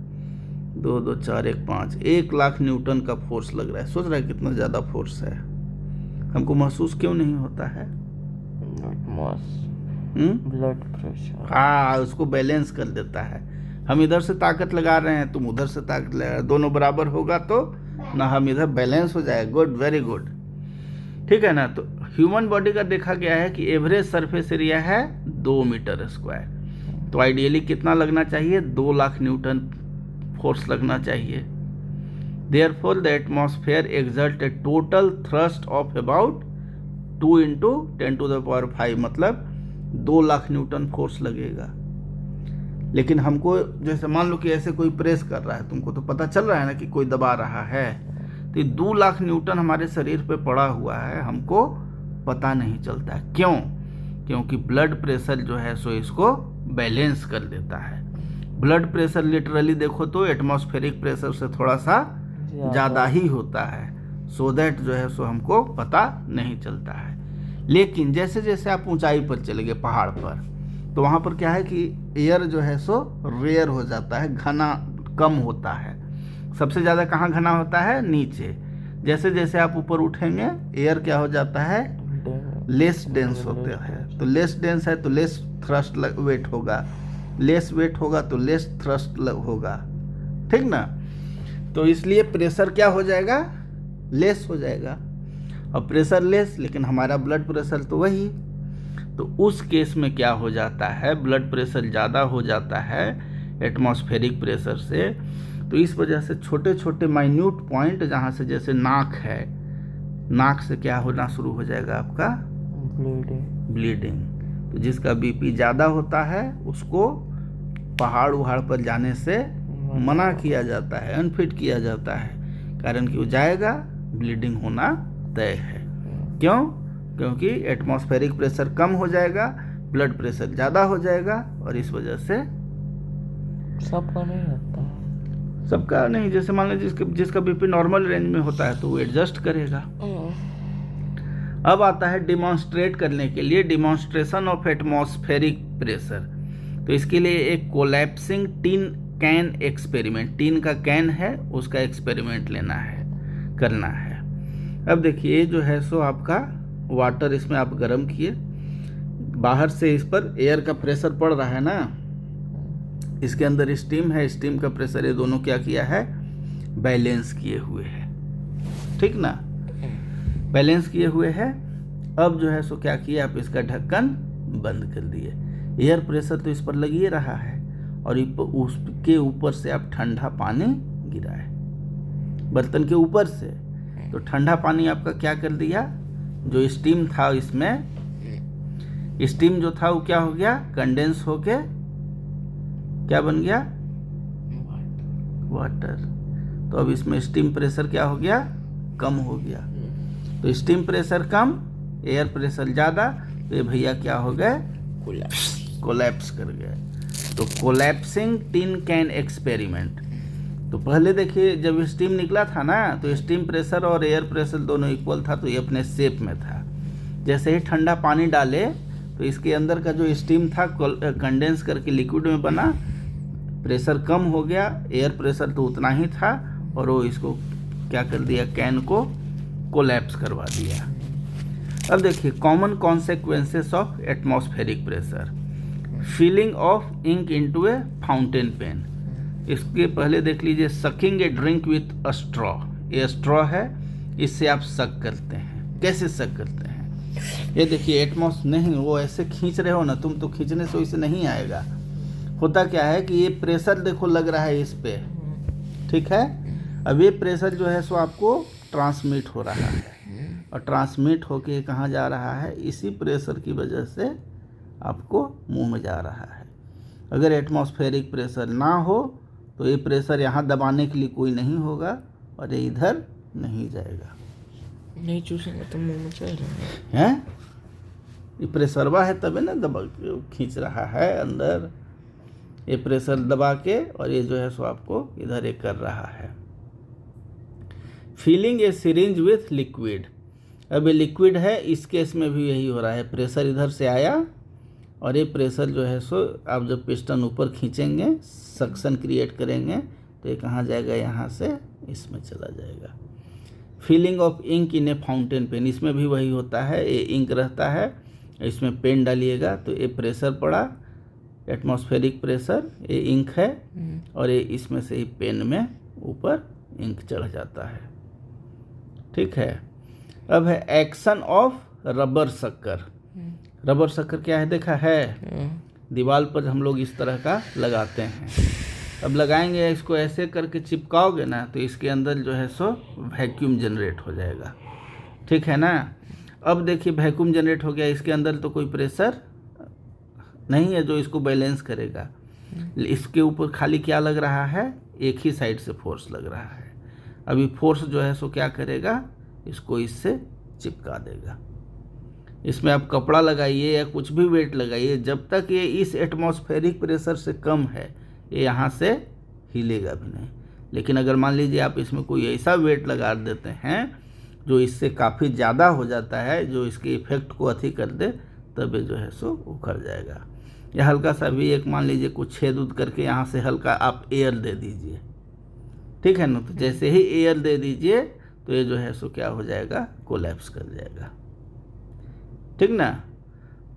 2 2 4 1 5, 1 लाख न्यूटन का फोर्स लग रहा है। सोच रहा है कितना ज़्यादा फोर्स है, हमको महसूस क्यों नहीं होता है? ब्लड प्रेशर, हाँ, उसको बैलेंस कर देता है। हम इधर से ताकत लगा रहे हैं, तुम उधर से ताकत लगा रहे हैं, दोनों बराबर होगा तो ना हम इधर बैलेंस हो जाएगा। गुड, वेरी गुड, ठीक है ना। तो ह्यूमन बॉडी का देखा गया है कि एवरेज सरफेस एरिया है 2 मीटर स्क्वायर, तो आइडियली कितना लगना चाहिए? 2 लाख न्यूटन फोर्स लगना चाहिए। Therefore the atmosphere exert a total thrust of about 2 × 10 to the power 5, मतलब 2 लाख न्यूटन फोर्स लगेगा। लेकिन हमको जैसे मान लो कि ऐसे कोई प्रेस कर रहा है, तुमको तो पता चल रहा है ना कि कोई दबा रहा है, तो 2 लाख न्यूटन हमारे शरीर पे पड़ा हुआ है, हमको पता नहीं चलता है। क्यों? क्योंकि ब्लड प्रेशर जो है सो इसको बैलेंस कर देता है। ब्लड प्रेशर लिटरली देखो तो एटमॉस्फेरिक प्रेशर से थोड़ा सा ज़्यादा ही होता है, सो दैट जो है सो हमको पता नहीं चलता है। लेकिन जैसे जैसे आप ऊंचाई पर चले गए पहाड़ पर, तो वहाँ पर क्या है कि एयर जो है सो रेयर हो जाता है, घना कम होता है। सबसे ज़्यादा कहाँ घना होता है? नीचे। जैसे जैसे आप ऊपर उठेंगे एयर क्या हो जाता है? लेस डेंस होते हैं। तो लेस डेंस है तो लेस थ्रस्ट वेट होगा, लेस वेट होगा तो लेस थ्रस्ट होगा, ठीक ना। तो इसलिए प्रेशर क्या हो जाएगा? लेस हो जाएगा। और प्रेशर लेस, लेकिन हमारा ब्लड प्रेशर तो वही, तो उस केस में क्या हो जाता है? ब्लड प्रेशर ज़्यादा हो जाता है एटमॉस्फेरिक प्रेशर से। तो इस वजह से छोटे छोटे माइन्यूट पॉइंट, जहाँ से जैसे नाक है, नाक से क्या होना शुरू हो जाएगा आपका? ब्लीडिंग। तो जिसका बीपी ज़्यादा होता है उसको पहाड़ उहाड़ पर जाने से मना किया जाता है, अनफिट किया जाता है, कारण कि वो जाएगा ब्लीडिंग होना तय है। क्यों? क्योंकि एटमॉस्फेरिक प्रेशर कम हो जाएगा, ब्लड प्रेशर ज़्यादा हो जाएगा, और इस वजह से सबका नहीं होता, सबका नहीं। जैसे मान लीजिए जिसका बीपी नॉर्मल रेंज में होता है तो वो एडजस्ट करेगा। अब आता है डिमॉन्स्ट्रेट करने के लिए, डिमॉन्स्ट्रेशन ऑफ एटमॉस्फेरिक प्रेशर। तो इसके लिए एक collapsing tin can experiment, tin का कैन है उसका एक्सपेरिमेंट लेना है, करना है। अब देखिए जो है सो आपका वाटर, इसमें आप गर्म किए, बाहर से इस पर एयर का प्रेशर पड़ रहा है ना, इसके अंदर स्टीम है, स्टीम का प्रेशर, ये दोनों क्या किया है? बैलेंस किए हुए है, ठीक ना, बैलेंस किए हुए है। अब जो है सो क्या किया? आप इसका ढक्कन बंद कर दिए, एयर प्रेशर तो इस पर लग ही रहा है, और उसके ऊपर से आप ठंडा पानी गिराए बर्तन के ऊपर से, तो ठंडा पानी आपका क्या कर दिया? जो स्टीम था इसमें, स्टीम जो था वो क्या हो गया? कंडेंस होके क्या बन गया? वाटर। तो अब इसमें स्टीम प्रेशर क्या हो गया? कम हो गया। तो स्टीम प्रेशर कम, एयर प्रेशर ज़्यादा, तो ये भैया क्या हो गए? कोलैप्स कर गए। तो कोलैप्सिंग टिन कैन एक्सपेरिमेंट। तो पहले देखिए जब स्टीम निकला था ना, तो स्टीम प्रेशर और एयर प्रेशर दोनों इक्वल था, तो ये अपने शेप में था। जैसे ही ठंडा पानी डाले तो इसके अंदर का जो स्टीम था कंडेंस करके लिक्विड में बना, प्रेशर कम हो गया, एयर प्रेशर तो उतना ही था, और वो इसको क्या कर दिया? कैन को कोलैप्स करवा दिया। अब देखिए common consequences of atmospheric pressure, filling of ink into a fountain pen. इसके पहले देख लीजिए, sucking a drink with a straw. ये स्ट्रॉ है, इससे आप सक करते हैं। कैसे सक करते हैं? ये देखिए एटमॉस नहीं, वो ऐसे खींच रहे हो ना तुम, तो खींचने से वैसे नहीं आएगा। होता क्या है कि ये प्रेशर देखो लग रहा है इस पे, ठीक है। अब ये प्रेशर जो है सो आपको ट्रांसमिट हो रहा है, और ट्रांसमिट होके कहाँ जा रहा है? इसी प्रेशर की वजह से आपको मुंह में जा रहा है। अगर एटमॉस्फेरिक प्रेशर ना हो तो ये प्रेशर यहाँ दबाने के लिए कोई नहीं होगा और ये इधर नहीं जाएगा। नहीं चूसेंगे तो मुंह में चल जाएगा। हैं? ये प्रेशरवा है तभी ना दबा खींच रहा है अंदर। ये प्रेशर दबा के और ये जो है सो आपको इधर ये कर रहा है। Filling a syringe with liquid. अब ये लिक्विड है, इस केस में भी यही हो रहा है। प्रेशर इधर से आया और ये प्रेशर जो है सो आप जब पिस्टन ऊपर खींचेंगे, सक्शन क्रिएट करेंगे, तो ये कहाँ जाएगा? यहाँ से इसमें चला जाएगा। Filling of ink in a fountain pen, इसमें भी वही होता है। ये इंक रहता है, इसमें पेन डालिएगा तो ये प्रेशर पड़ा, एटमॉस्फेरिक प्रेशर, ये इंक है, और ये इसमें से ही पेन में ऊपर इंक चढ़ जाता है। ठीक है। अब है एक्शन ऑफ रबर शक्कर। रबर शक्कर क्या है? देखा है, दीवार पर हम लोग इस तरह का लगाते हैं। अब लगाएंगे इसको, ऐसे करके चिपकाओगे ना तो इसके अंदर जो है सो वैक्यूम जनरेट हो जाएगा। ठीक है ना। अब देखिए वैक्यूम जनरेट हो गया, इसके अंदर तो कोई प्रेशर नहीं है जो इसको बैलेंस करेगा। इसके ऊपर खाली क्या लग रहा है? एक ही साइड से फोर्स लग रहा है। अभी फोर्स जो है सो क्या करेगा? इसको इससे चिपका देगा। इसमें आप कपड़ा लगाइए या कुछ भी वेट लगाइए, जब तक ये इस एटमॉस्फेरिक प्रेशर से कम है ये यहाँ से हिलेगा भी नहीं। लेकिन अगर मान लीजिए आप इसमें कोई ऐसा वेट लगा देते हैं जो इससे काफ़ी ज़्यादा हो जाता है, जो इसके इफेक्ट को अथी कर दे, तब ये जो है सो उखड़ जाएगा। या हल्का सा भी एक मान लीजिए कुछ छेद उद करके यहाँ से हल्का आप एयर दे दीजिए, ठीक है ना। तो जैसे ही एयर दे दीजिए तो ये जो है सो क्या हो जाएगा? कोलैप्स कर जाएगा। ठीक ना।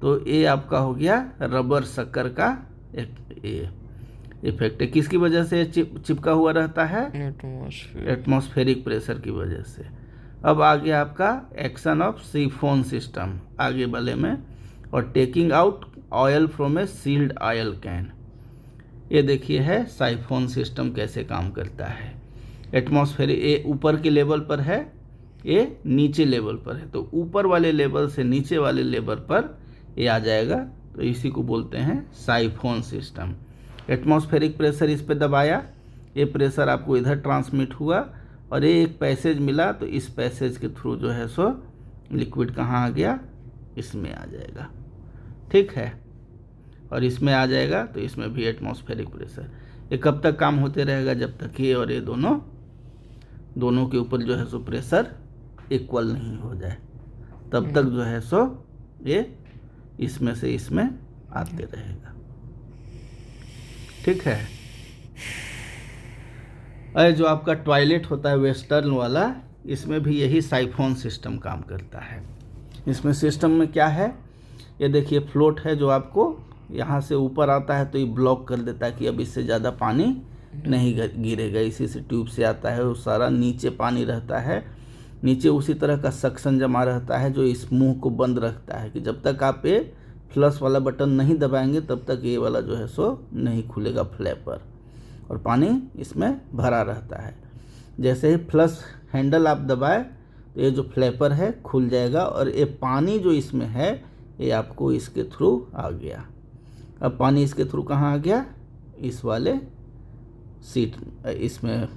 तो ये आपका हो गया रबर शक्कर का एक इफेक्ट है। किसकी वजह से चिपका हुआ रहता है? एटमॉस्फेरिक प्रेशर की वजह से। अब आ गया आपका एक्शन ऑफ सिफोन सिस्टम आगे वाले में, और taking out oil from a sealed oil can. ये देखिए है साइफोन सिस्टम कैसे काम करता है। एटमॉस्फेरिक, ये ऊपर के लेवल पर है, ये नीचे लेवल पर है, तो ऊपर वाले लेवल से नीचे वाले लेवल पर ये आ जाएगा, तो इसी को बोलते हैं साइफोन सिस्टम। एटमॉस्फेरिक प्रेशर इस पे दबाया, ये प्रेशर आपको इधर ट्रांसमिट हुआ और ये एक पैसेज मिला, तो इस पैसेज के थ्रू जो है सो लिक्विड कहाँ आ गया? इसमें आ जाएगा। ठीक है। और इसमें आ जाएगा तो इसमें भी एटमॉस्फेरिक प्रेशर। ये कब तक काम होते रहेगा? जब तक ये और ये दोनों के ऊपर जो है सो प्रेशर इक्वल नहीं हो जाए, तब तक जो है सो ये इसमें से इसमें आते रहेगा। ठीक है। अरे जो आपका टॉयलेट होता है वेस्टर्न वाला, इसमें भी यही साइफोन सिस्टम काम करता है। इसमें सिस्टम में क्या है? ये देखिए फ्लोट है जो आपको यहाँ से ऊपर आता है तो ये ब्लॉक कर देता है कि अब इससे ज़्यादा पानी नहीं गिरेगा। इसी से ट्यूब से आता है, वो सारा नीचे पानी रहता है, नीचे उसी तरह का सक्शन जमा रहता है जो इस मुंह को बंद रखता है कि जब तक आप ये फ्लश वाला बटन नहीं दबाएंगे तब तक ये वाला जो है सो नहीं खुलेगा फ्लैपर, और पानी इसमें भरा रहता है। जैसे ही फ्लश हैंडल आप दबाए तो ये जो फ्लैपर है खुल जाएगा, और ये पानी जो इसमें है ये आपको इसके थ्रू आ गया। अब पानी इसके थ्रू कहाँ आ गया? इस वाले सीट, इसमें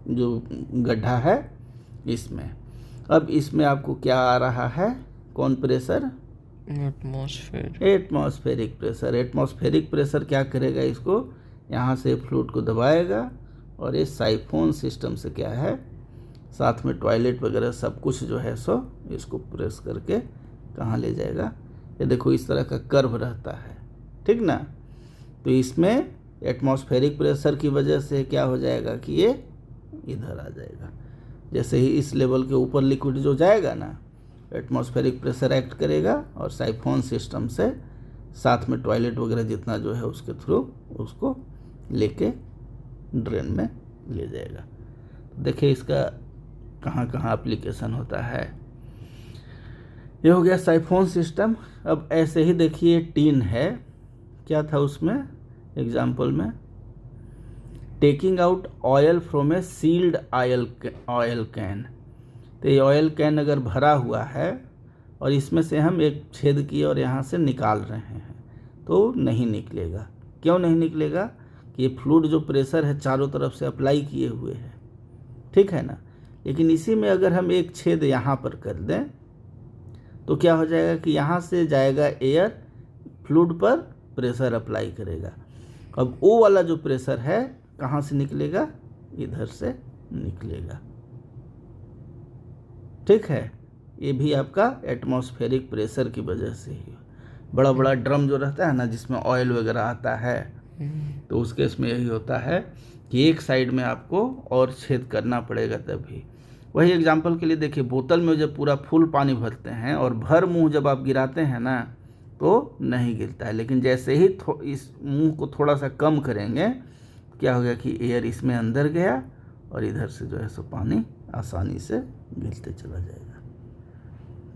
जो गड्ढा है इसमें। अब इसमें आपको क्या आ रहा है? कौन pressure? Atmospheric pressure. Atmospheric pressure क्या करेगा? इसको यहाँ से फ्लूइड को दबाएगा, और ये साइफोन सिस्टम से क्या है, साथ में टॉयलेट वगैरह सब कुछ जो है सो इसको प्रेस करके कहाँ ले जाएगा? ये देखो इस तरह का कर्व रहता है। ठीक ना। तो इसमें एटमॉस्फेरिक प्रेशर की वजह से क्या हो जाएगा कि ये इधर आ जाएगा। जैसे ही इस लेवल के ऊपर लिक्विड जो जाएगा ना, एटमॉस्फेरिक प्रेशर एक्ट करेगा और साइफोन सिस्टम से साथ में टॉयलेट वगैरह जितना जो है उसके थ्रू उसको लेके ड्रेन में ले जाएगा। देखिए इसका कहाँ कहाँ एप्लीकेशन होता है। ये हो गया साइफोन सिस्टम। अब ऐसे ही देखिए टीन है, क्या था उसमें एग्जाम्पल में, taking out oil from a sealed oil can. तो ये ऑयल कैन अगर भरा हुआ है और इसमें से हम एक छेद किए और यहाँ से निकाल रहे हैं तो नहीं निकलेगा। क्यों नहीं निकलेगा कि ये फ्लूइड जो प्रेशर है चारों तरफ से अप्लाई किए हुए है, ठीक है ना। लेकिन इसी में अगर हम एक छेद यहाँ पर कर दें तो क्या हो जाएगा कि यहाँ से जाएगा एयर, फ्लूइड पर प्रेशर अप्लाई करेगा। अब वो वाला जो प्रेशर है कहाँ से निकलेगा, इधर से निकलेगा, ठीक है। ये भी आपका एटमॉस्फेरिक प्रेशर की वजह से ही। बड़ा बड़ा ड्रम जो रहता है ना जिसमें ऑयल वगैरह आता है, तो उस केस में यही होता है कि एक साइड में आपको और छेद करना पड़ेगा तभी। वही एग्जांपल के लिए देखिए, बोतल में जब पूरा फुल पानी भरते हैं और भर मुंह जब आप गिराते हैं ना तो नहीं गिरता है, लेकिन जैसे ही इस मुंह को थोड़ा सा कम करेंगे क्या हो गया कि एयर इसमें अंदर गया और इधर से जो है सो पानी आसानी से गिरते चला जाएगा,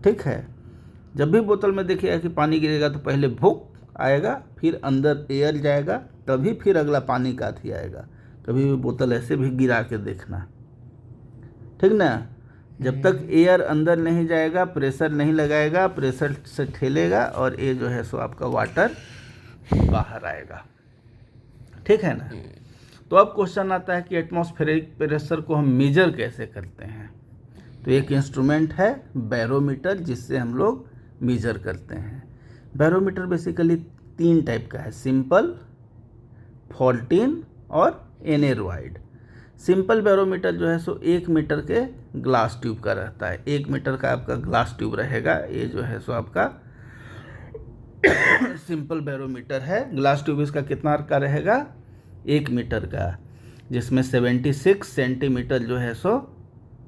ठीक है। जब भी बोतल में देखिएगा कि पानी गिरेगा तो पहले भुक आएगा, फिर अंदर एयर जाएगा, तभी फिर अगला पानी का थी आएगा। कभी भी बोतल ऐसे भी गिरा के देखना, ठीक ना। जब तक एयर अंदर नहीं जाएगा, प्रेशर नहीं लगाएगा, प्रेशर से ठेलेगा और ये जो है सो आपका वाटर बाहर आएगा, ठीक है ना। तो अब क्वेश्चन आता है कि एटमॉस्फेरिक प्रेशर को हम मेजर कैसे करते हैं। तो एक इंस्ट्रूमेंट है बैरोमीटर, जिससे हम लोग मेजर करते हैं। बैरोमीटर बेसिकली 3 टाइप का है, सिंपल, फोर्टीन और एनेरॉइड। सिंपल बैरोमीटर जो है सो 1 मीटर के ग्लास ट्यूब का रहता है। 1 मीटर का आपका ग्लास ट्यूब रहेगा, ये जो है सो आपका सिंपल बैरोमीटर है। ग्लास ट्यूब इसका कितना का रहेगा, 1 मीटर का, जिसमें 76 सेंटीमीटर जो है सो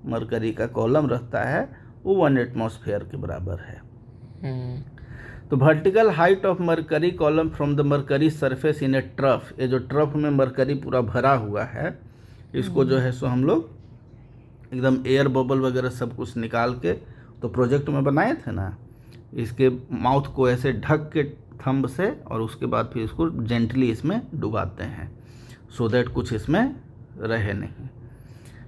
मरकरी का कॉलम रहता है, वो 1 एटमॉस्फेयर के बराबर है। तो vertical height of mercury column from the mercury surface in A trough, ये जो ट्रफ में मरकरी पूरा भरा हुआ है, इसको जो है सो हम लोग एकदम एयर बबल वगैरह सब कुछ निकाल के तो प्रोजेक्ट में बनाए थे ना, इसके माउथ को ऐसे ढक के थंब से और उसके बाद फिर इसको जेंटली इसमें डुबाते हैं सो दैट कुछ इसमें रहे नहीं,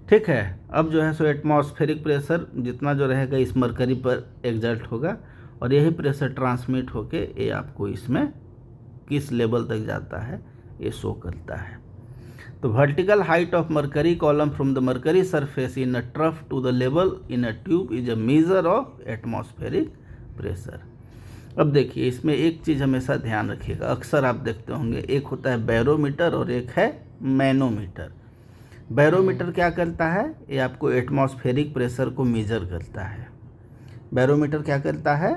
ठीक है। अब जो है सो एटमॉस्फेरिक प्रेशर जितना जो रहेगा इस मरकरी पर एग्जर्ट होगा और यही प्रेशर ट्रांसमिट होके ये आपको इसमें किस लेवल तक जाता है ये शो करता है। तो vertical height of mercury column from the mercury surface in a trough to the level in a tube is a measure of atmospheric pressure. अब देखिए इसमें एक चीज़ हमेशा ध्यान रखिएगा, अक्सर आप देखते होंगे, एक होता है बैरोमीटर और एक है मैनोमीटर। बैरोमीटर क्या करता है, ये आपको एटमॉस्फेरिक प्रेशर को मेजर करता है। बैरोमीटर क्या करता है,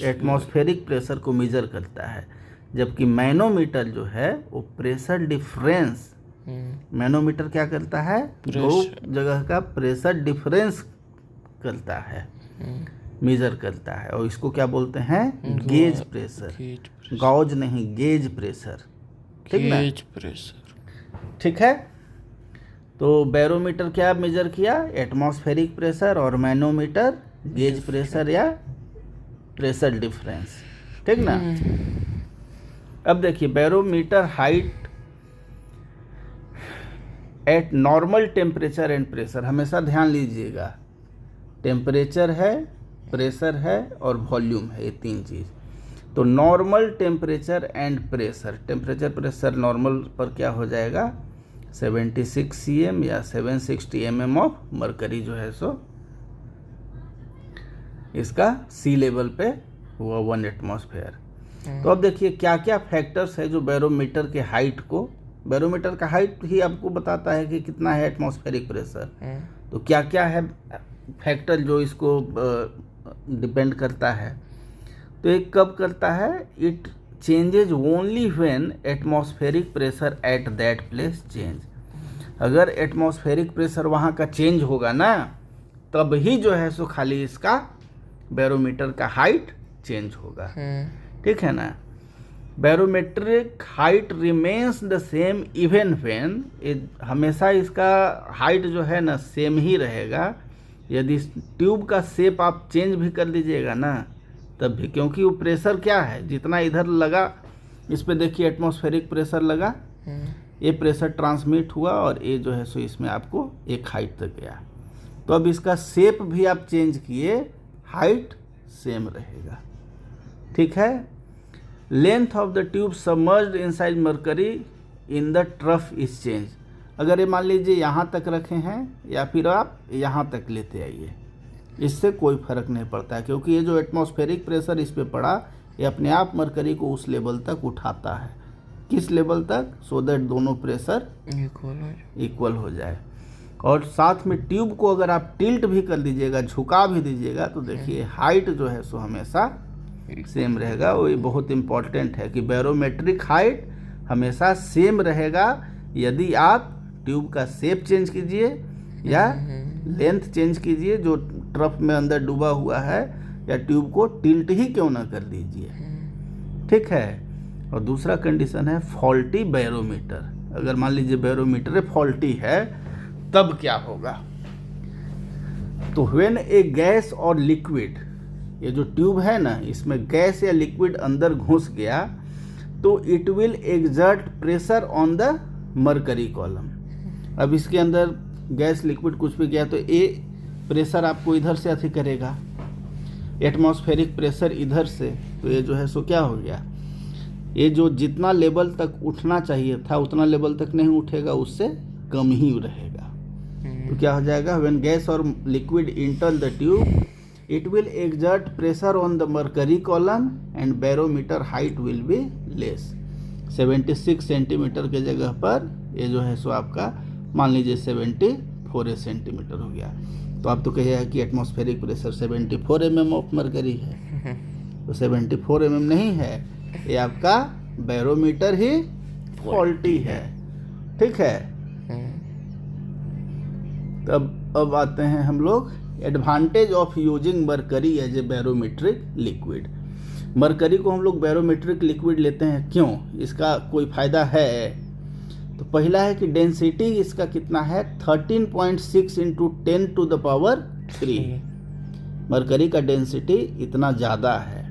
एटमॉस्फेरिक प्रेशर को मेजर करता है, जबकि मैनोमीटर जो है वो प्रेशर डिफरेंस, मैनोमीटर क्या करता है, दो जगह का प्रेशर डिफरेंस करता है, मेजर करता है, और इसको क्या बोलते हैं, गेज प्रेशर, गॉज नहीं, गेज प्रेशर, ठीक ना, गेज प्रेशर, ठीक है। तो बैरोमीटर क्या मेजर किया, एटमॉस्फेरिक प्रेशर, और मैनोमीटर गेज प्रेशर या प्रेशर डिफरेंस, ठीक ना। अब देखिए barometer height eight normal temperature and pressure, हमेशा ध्यान लीजिएगा, टेम्परेचर है, प्रेशर है और वॉल्यूम है, ये 3 चीज़। तो normal temperature and pressure, temperature pressure normal पर क्या हो जाएगा 76 cm या 760 mm ऑफ मरकरी जो है सो इसका सी लेवल पे हुआ 1 एटमॉस्फेयर। तो अब देखिए क्या क्या फैक्टर्स है जो बैरोमीटर के हाइट को, बैरोमीटर का हाइट ही आपको बताता है कि कितना है एटमॉस्फेरिक प्रेशर। तो क्या क्या है फैक्टर जो इसको डिपेंड करता है, तो एक कब करता है, it changes only when atmospheric pressure at that place change. अगर एटमॉस्फेरिक प्रेशर वहाँ का चेंज होगा ना, तब ही जो है सो खाली इसका बैरोमीटर का हाइट चेंज होगा। ठीक है ना। Barometric height remains the same even when, हमेशा इसका हाइट जो है ना सेम ही रहेगा। यदि ट्यूब का शेप आप चेंज भी कर लीजिएगा ना तब भी, क्योंकि वो प्रेशर क्या है, जितना इधर लगा इस पे देखिए एटमॉस्फेरिक प्रेशर लगा, ये प्रेशर ट्रांसमिट हुआ और ये जो है सो इसमें आपको एक हाइट तक गया। तो अब इसका शेप भी आप चेंज किए, हाइट सेम रहेगा। ठीक है। Length of the tube submerged inside mercury in the trough is change. अगर ये मान लीजिए यहाँ तक रखे हैं या फिर आप यहाँ तक लेते आइए, इससे कोई फर्क नहीं पड़ता है, क्योंकि ये जो एटमॉस्फेरिक प्रेशर इस पे पड़ा ये अपने आप मरकरी को उस लेवल तक उठाता है। किस लेवल तक? सो दैट दोनों प्रेशर इक्वल हो जाए। और साथ में ट्यूब को अगर आप टिल्ट भी कर दीजिएगा, झुका भी दीजिएगा, तो देखिए हाइट जो है सो हमेशा सेम रहेगा। वो ये बहुत इम्पॉर्टेंट है कि बैरोमेट्रिक हाइट हमेशा सेम रहेगा। यदि आप ट्यूब का शेप चेंज कीजिए या लेंथ चेंज कीजिए जो ट्रफ में अंदर डूबा हुआ है, या ट्यूब को टिल्ट ही क्यों ना कर दीजिए। ठीक है। और दूसरा कंडीशन है फॉल्टी बैरोमीटर। अगर मान लीजिए बैरोमीटर फॉल्टी है तब क्या होगा? तो व्हेन ए गैस और लिक्विड, ये जो ट्यूब है ना इसमें गैस या लिक्विड अंदर घुस गया तो it will exert pressure on the mercury column. अब इसके अंदर गैस लिक्विड कुछ भी गया तो ये प्रेशर आपको इधर से अति करेगा, एटमॉस्फेरिक प्रेशर इधर से, तो ये जो है सो क्या हो गया, ये जो जितना लेवल तक उठना चाहिए था उतना लेवल तक नहीं उठेगा, उससे कम ही रहेगा। तो क्या हो जाएगा? व्हेन गैस और liquid enter the tube it will exert pressure on the mercury column and barometer height will be less. 76 centimetre के जगह पर ये जो है सो आपका मान लीजिए 74 सेंटीमीटर हो गया। तो आप तो कहिएगा कि atmospheric pressure 74 mm of mercury है, तो 74 mm नहीं है, ये आपका बैरोमीटर ही फॉल्टी है। ठीक है। तब अब आते हैं हम लोग advantage of using mercury as a barometric liquid. Mercury को हम लोग बैरोमेट्रिक लिक्विड लेते हैं, क्यों? इसका कोई फ़ायदा है? तो पहला है कि डेंसिटी इसका कितना है, 13.6 × 10⁻³ मरकरी का डेंसिटी इतना ज़्यादा है,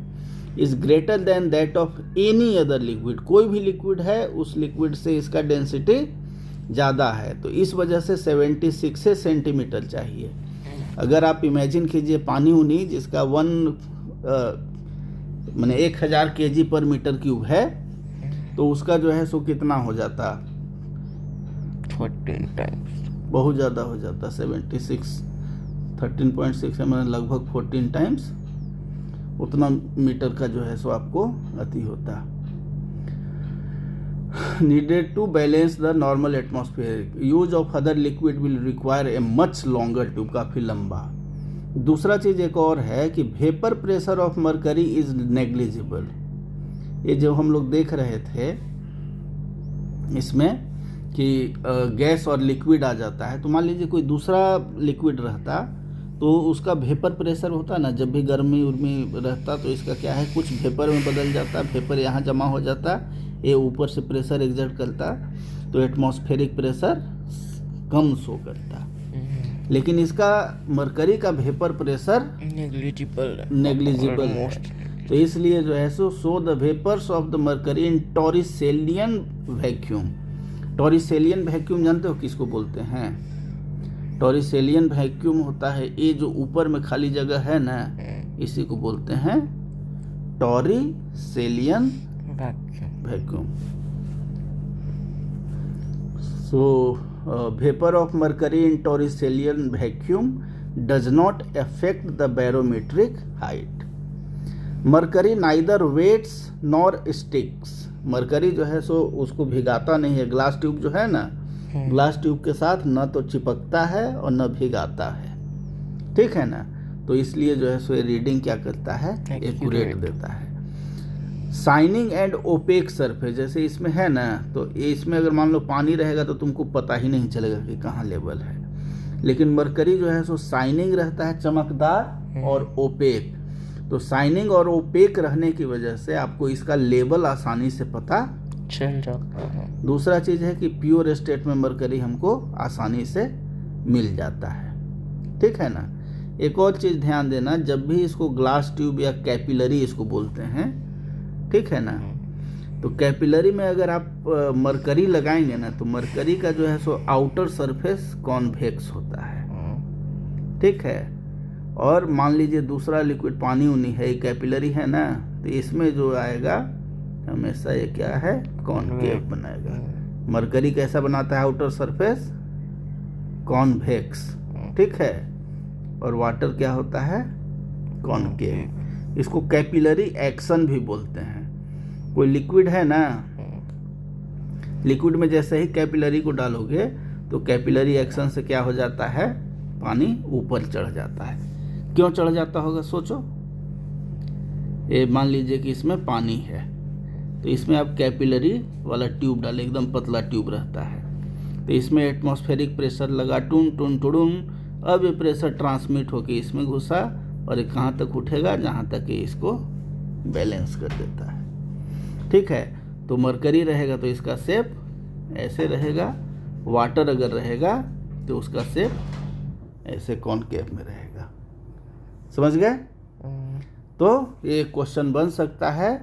is greater than that of any other liquid. कोई भी लिक्विड है उस लिक्विड से इसका डेंसिटी ज़्यादा है, तो इस वजह से 76 सेंटीमीटर चाहिए। अगर आप इमेजिन कीजिए पानी उनी जिसका 1000 kg/m³ है, तो उसका जो है सो कितना हो जाता, 14 टाइम्स, बहुत ज़्यादा हो जाता। 13.6 है, मैंने लगभग 14 टाइम्स उतना मीटर का जो है सो आपको अति होता। Needed to balance the normal atmosphere, use of other liquid will require a much longer tube, काफ़ी लंबा। दूसरा चीज़ एक और है कि vapour pressure of mercury is negligible. ये जो हम लोग देख रहे थे इसमें कि गैस और लिक्विड आ जाता है, तो मान लीजिए कोई दूसरा लिक्विड रहता तो उसका वेपर प्रेशर होता ना, जब भी गर्मी उर्मी रहता तो इसका क्या है, कुछ वेपर में बदल जाता, वेपर यहाँ जमा हो जाता, ये ऊपर से प्रेशर एक्सर्ट करता तो एटमॉस्फेरिक प्रेशर कम शो करता। लेकिन इसका मरकरी का वेपर प्रेशर नेग्लिजिबल है, तो इसलिए जो है सो the vapours of the mercury in Torricellian vacuum. Torricellian vacuum जानते हो किसको बोलते हैं? टॉरिसेलियन वैक्यूम होता है ये जो ऊपर में खाली जगह है ना, इसी को बोलते हैं Torricellian vacuum. So vapour of mercury in Torricellian vacuum does not affect the barometric height. Mercury neither wets nor sticks. Mercury जो है सो उसको भिगाता नहीं है। ग्लास ट्यूब जो है ना, ग्लास ट्यूब के साथ न तो चिपकता है और न भिगाता है, ठीक है ना। तो इसलिए जो है सो ये रीडिंग क्या करता है, एक्यूरेट देता है। शाइनिंग एंड ओपेक सरफेस, जैसे इसमें है ना, तो इसमें अगर मान लो पानी रहेगा तो तुमको पता ही नहीं चलेगा कि कहाँ लेवल है। लेकिन मरकरी जो है सो शाइनिंग रहता है, चमकदार, और ओपेक। तो शाइनिंग और ओपेक रहने की वजह से आपको इसका लेवल आसानी से पता चल जाता है। दूसरा चीज़ है कि प्योर स्टेट में मरकरी हमको आसानी से मिल जाता है, ठीक है ना। एक और चीज़ ध्यान देना, जब भी इसको ग्लास ट्यूब या कैपिलरी इसको बोलते हैं, ठीक है ना, तो कैपिलरी में अगर आप मरकरी लगाएंगे ना तो मरकरी का जो है सो आउटर सरफेस कॉन्वेक्स होता है, ठीक है। और मान लीजिए दूसरा लिक्विड पानी उनी है, कैपिलरी है ना, तो इसमें जो आएगा हमेशा ये क्या है, कॉनकेव बनाएगा। मरकरी कैसा बनाता है आउटर सरफेस, कॉन्वेक्स, ठीक है। और वाटर क्या होता है, कॉनकेव। इसको कैपिलरी एक्शन भी बोलते हैं। कोई लिक्विड है ना, लिक्विड में जैसे ही कैपिलरी को डालोगे तो कैपिलरी एक्शन से क्या हो जाता है, पानी ऊपर चढ़ जाता है। क्यों चढ़ जाता होगा सोचो। ये मान लीजिए कि इसमें पानी है, तो इसमें आप कैपिलरी वाला ट्यूब डालें, एकदम पतला ट्यूब रहता है, तो इसमें एटमॉस्फेरिक प्रेशर लगा, टून टून टुडुम। अब ये प्रेशर ट्रांसमिट होकर इसमें घुसा और ये कहाँ तक उठेगा, जहाँ तक ये इसको बैलेंस कर देता है, ठीक है। तो मरकरी रहेगा तो इसका शेप ऐसे रहेगा, वाटर अगर रहेगा तो उसका शेप ऐसे कॉनकेव में रहेगा। समझ गए। तो ये क्वेश्चन बन सकता है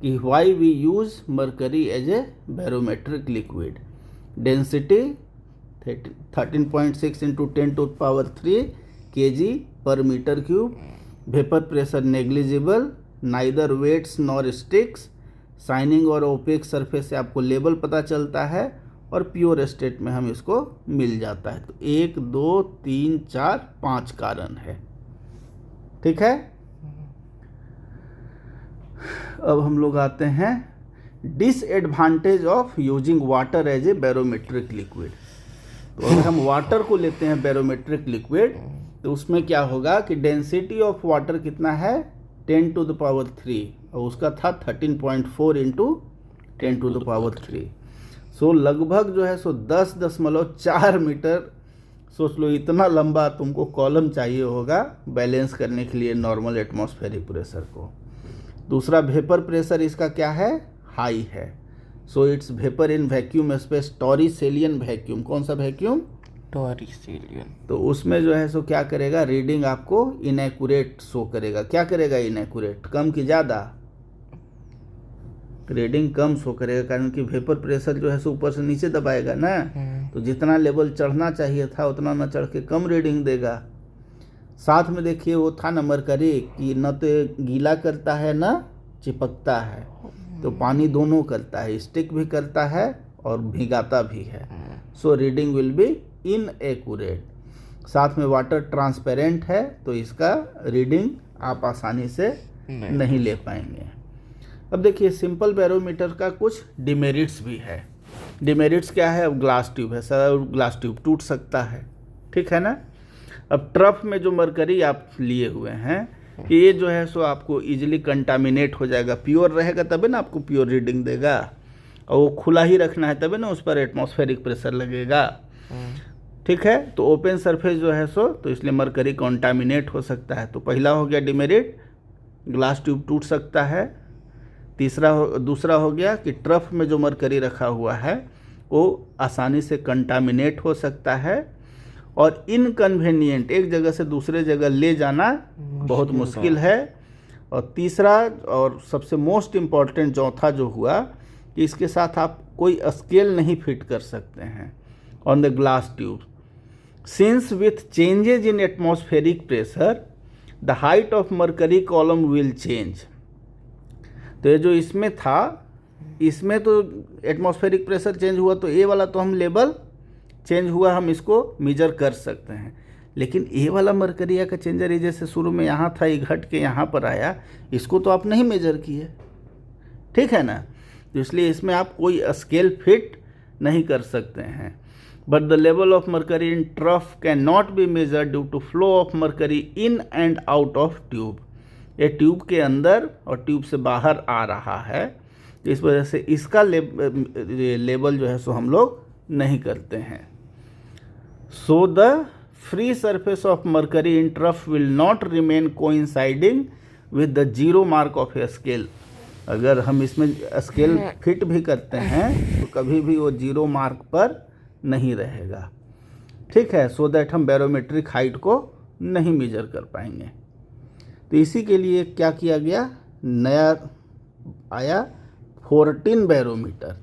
कि why we use mercury as a barometric liquid. Density 13.6 into 10⁻³ kg पर metre cube. Vapour pressure negligible, neither wets nor sticks. Shining और ओपेक सरफेस से आपको लेवल पता चलता है और प्योर स्टेट में हम इसको मिल जाता है। तो 1 2 3 4 5 कारण है, ठीक है। अब हम लोग आते हैं disadvantage of using water as a barometric liquid. तो अगर हम वाटर को लेते हैं बैरोमेट्रिक लिक्विड तो उसमें क्या होगा कि डेंसिटी ऑफ वाटर कितना है, 10⁻³ और उसका था 13.4 इंटू 10⁻³। सो लगभग जो है सो 10.4 मीटर, सोच लो इतना लंबा तुमको कॉलम चाहिए होगा बैलेंस करने के लिए नॉर्मल एटमॉस्फेरिक प्रेशर को। दूसरा वेपर प्रेशर इसका क्या है, हाई है। So its vapour in vacuum space, Torricellian vacuum. कौन सा वैक्यूम, टॉरिसेलियन। तो उसमें जो है सो क्या करेगा, रीडिंग आपको इनएक्यूरेट शो करेगा। क्या करेगा, इनएक्यूरेट, कम की ज़्यादा, रीडिंग कम शो करेगा, कारण कि वेपर प्रेशर जो है सो ऊपर से नीचे दबाएगा ना, तो जितना लेवल चढ़ना चाहिए था उतना न चढ़ के कम रीडिंग देगा। साथ में देखिए वो था नंबर करे कि न तो गीला करता है न चिपकता है, तो पानी दोनों करता है, स्टिक भी करता है और भिगाता भी है। So reading will be inaccurate. साथ में वाटर ट्रांसपेरेंट है तो इसका रीडिंग आप आसानी से नहीं ले पाएंगे। अब देखिए सिंपल बैरोमीटर का कुछ डिमेरिट्स भी है। डिमेरिट्स क्या है, अब ग्लास ट्यूब है सर, ग्लास ट्यूब टूट सकता है, ठीक है ना। अब ट्रफ में जो मरकरी आप लिए हुए हैं ये जो है सो आपको इजीली कंटामिनेट हो जाएगा। प्योर रहेगा तभी ना आपको प्योर रीडिंग देगा, और वो खुला ही रखना है तभी ना उस पर एटमॉस्फेरिक प्रेशर लगेगा, ठीक है। तो ओपन सरफेस जो है सो, तो इसलिए मरकरी कंटामिनेट हो सकता है। तो पहला हो गया डिमेरिट, ग्लास ट्यूब टूट सकता है। दूसरा हो गया कि ट्रफ में जो मरकरी रखा हुआ है वो आसानी से कंटामिनेट हो सकता है और इनकन्वीनियंट, एक जगह से दूसरे जगह ले जाना बहुत मुश्किल है। और तीसरा और सबसे मोस्ट इम्पॉर्टेंट चौथा जो हुआ कि इसके साथ आप कोई स्केल नहीं फिट कर सकते हैं on the glass tube, since with changes in atmospheric pressure the height of mercury column will change. तो ये जो इसमें था, इसमें तो एटमॉस्फेरिक प्रेशर चेंज हुआ तो ये वाला तो हम लेवल चेंज हुआ, हम इसको मेजर कर सकते हैं। लेकिन ये वाला मरकरिया का चेंजर ये जैसे शुरू में यहाँ था, ये घट के यहाँ पर आया, इसको तो आप नहीं मेजर किए, ठीक है ना। तो इसलिए इसमें आप कोई स्केल फिट नहीं कर सकते हैं। But the level of mercury in trough can not be measure due to flow of mercury in and out of tube. ये ट्यूब के अंदर और ट्यूब से बाहर आ रहा है, इस वजह से इसका लेवल जो है सो हम लोग नहीं करते हैं। So the free surface of mercury in trough will not remain coinciding with the zero mark of a scale. अगर हम इसमें स्केल फिट भी करते हैं तो कभी भी वो जीरो मार्क पर नहीं रहेगा, ठीक है, सो दैट हम बैरोमेट्रिक हाइट को नहीं मेजर कर पाएंगे। तो इसी के लिए क्या किया गया, नया आया 14 बैरोमीटर।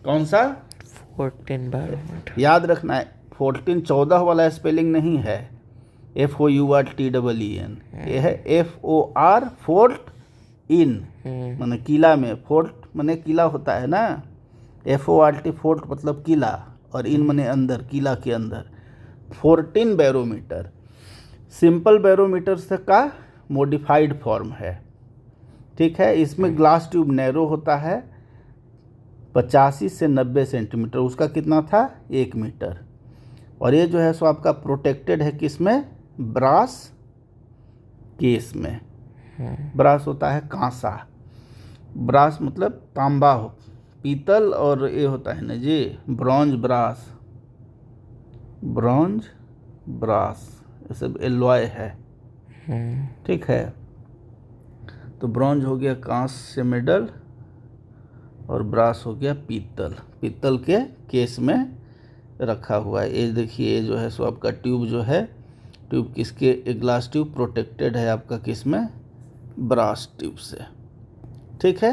कौन सा? 14 बैरोमीटर। याद रखना है 14 14 वाला स्पेलिंग नहीं है, FOURTEEN, ये है FOR फोर्ट इन, माने किला में, फोर्ट माने किला होता है ना, FORT फोर्ट मतलब किला, और इन माने अंदर, किला के अंदर। 14 बैरोमीटर सिंपल बैरोमीटर से का मॉडिफाइड फॉर्म है, ठीक है। इसमें ग्लास ट्यूब नैरो होता है 85 से 90 सेंटीमीटर, उसका कितना था 1 मीटर। और ये जो है सो आपका प्रोटेक्टेड है किस में, ब्रास केस में। ब्रास होता है कांसा, ब्रास मतलब तांबा हो, पीतल, और ये होता है ना जी ब्रॉन्ज ब्रास, ब्रॉन्ज ब्रास, ये सब एलॉय है, ठीक है। तो ब्रॉन्ज हो गया कांस्य मेडल और ब्रास हो गया पीतल, पीतल के केस में रखा हुआ है। ये देखिए ये जो है सो आपका ट्यूब जो है, ट्यूब किसके, एक ग्लास ट्यूब प्रोटेक्टेड है आपका किस में, ब्रास ट्यूब से, ठीक है।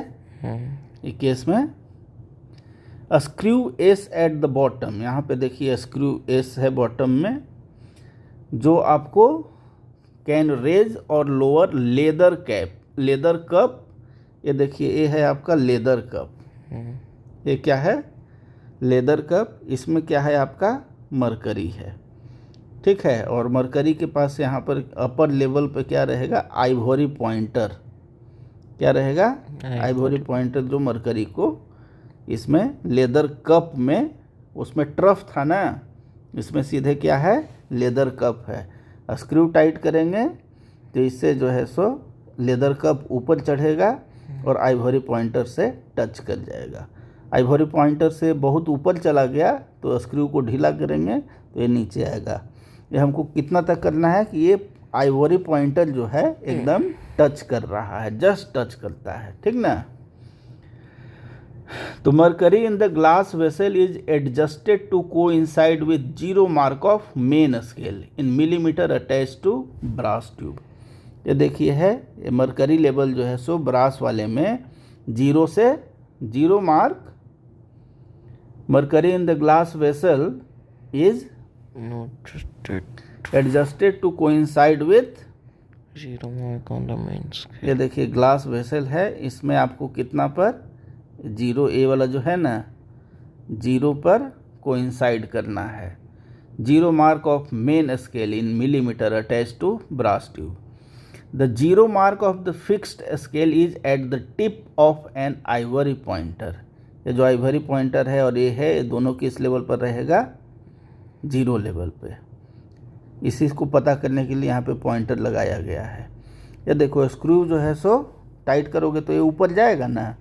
ये केस में screw S at the bottom, यहाँ पे देखिए स्क्रू एस है बॉटम में, जो आपको कैन रेज और lower leather cap, leather cup, ये देखिए ये है आपका लेदर कप, ये क्या है, लेदर कप। इसमें क्या है आपका मरकरी है, ठीक है। और मरकरी के पास यहाँ पर अपर लेवल पे क्या रहेगा, आइवरी पॉइंटर, क्या रहेगा, आइवरी पॉइंटर, जो मरकरी को इसमें लेदर कप में, उसमें ट्रफ था ना, इसमें सीधे क्या है, लेदर कप है। स्क्रू टाइट करेंगे तो इससे जो है सो लेदर कप ऊपर चढ़ेगा और आइवरी पॉइंटर से टच कर जाएगा। आइवरी पॉइंटर से बहुत ऊपर चला गया तो स्क्रू को ढीला करेंगे तो ये नीचे आएगा। ये हमको कितना तक करना है कि ये आइवरी पॉइंटर जो है एकदम टच कर रहा है, जस्ट टच करता है, ठीक ना। तो mercury in the glass vessel is adjusted to coincide with zero mark of main scale in millimetre attach to brass tube. ये देखिए है, ये मरकरी लेवल जो है सो ब्रास वाले में जीरो से zero mark, mercury in the glass vessel is adjusted to coincide with zero mark on the main scale. ये देखिए ग्लास वेसल है, इसमें आपको कितना पर, जीरो, ए वाला जो है ना, जीरो पर कोइंसाइड करना है। Zero mark of main scale in millimetre attach to brass tube. The zero mark of the fixed scale is at the tip of an ivory pointer. ये जो आइवरी पॉइंटर है और ये है, ये दोनों किस लेवल पर रहेगा, जीरो लेवल पे। इसी को पता करने के लिए यहाँ पे पॉइंटर लगाया गया है। ये देखो स्क्रू जो है सो टाइट करोगे तो ये ऊपर जाएगा ना,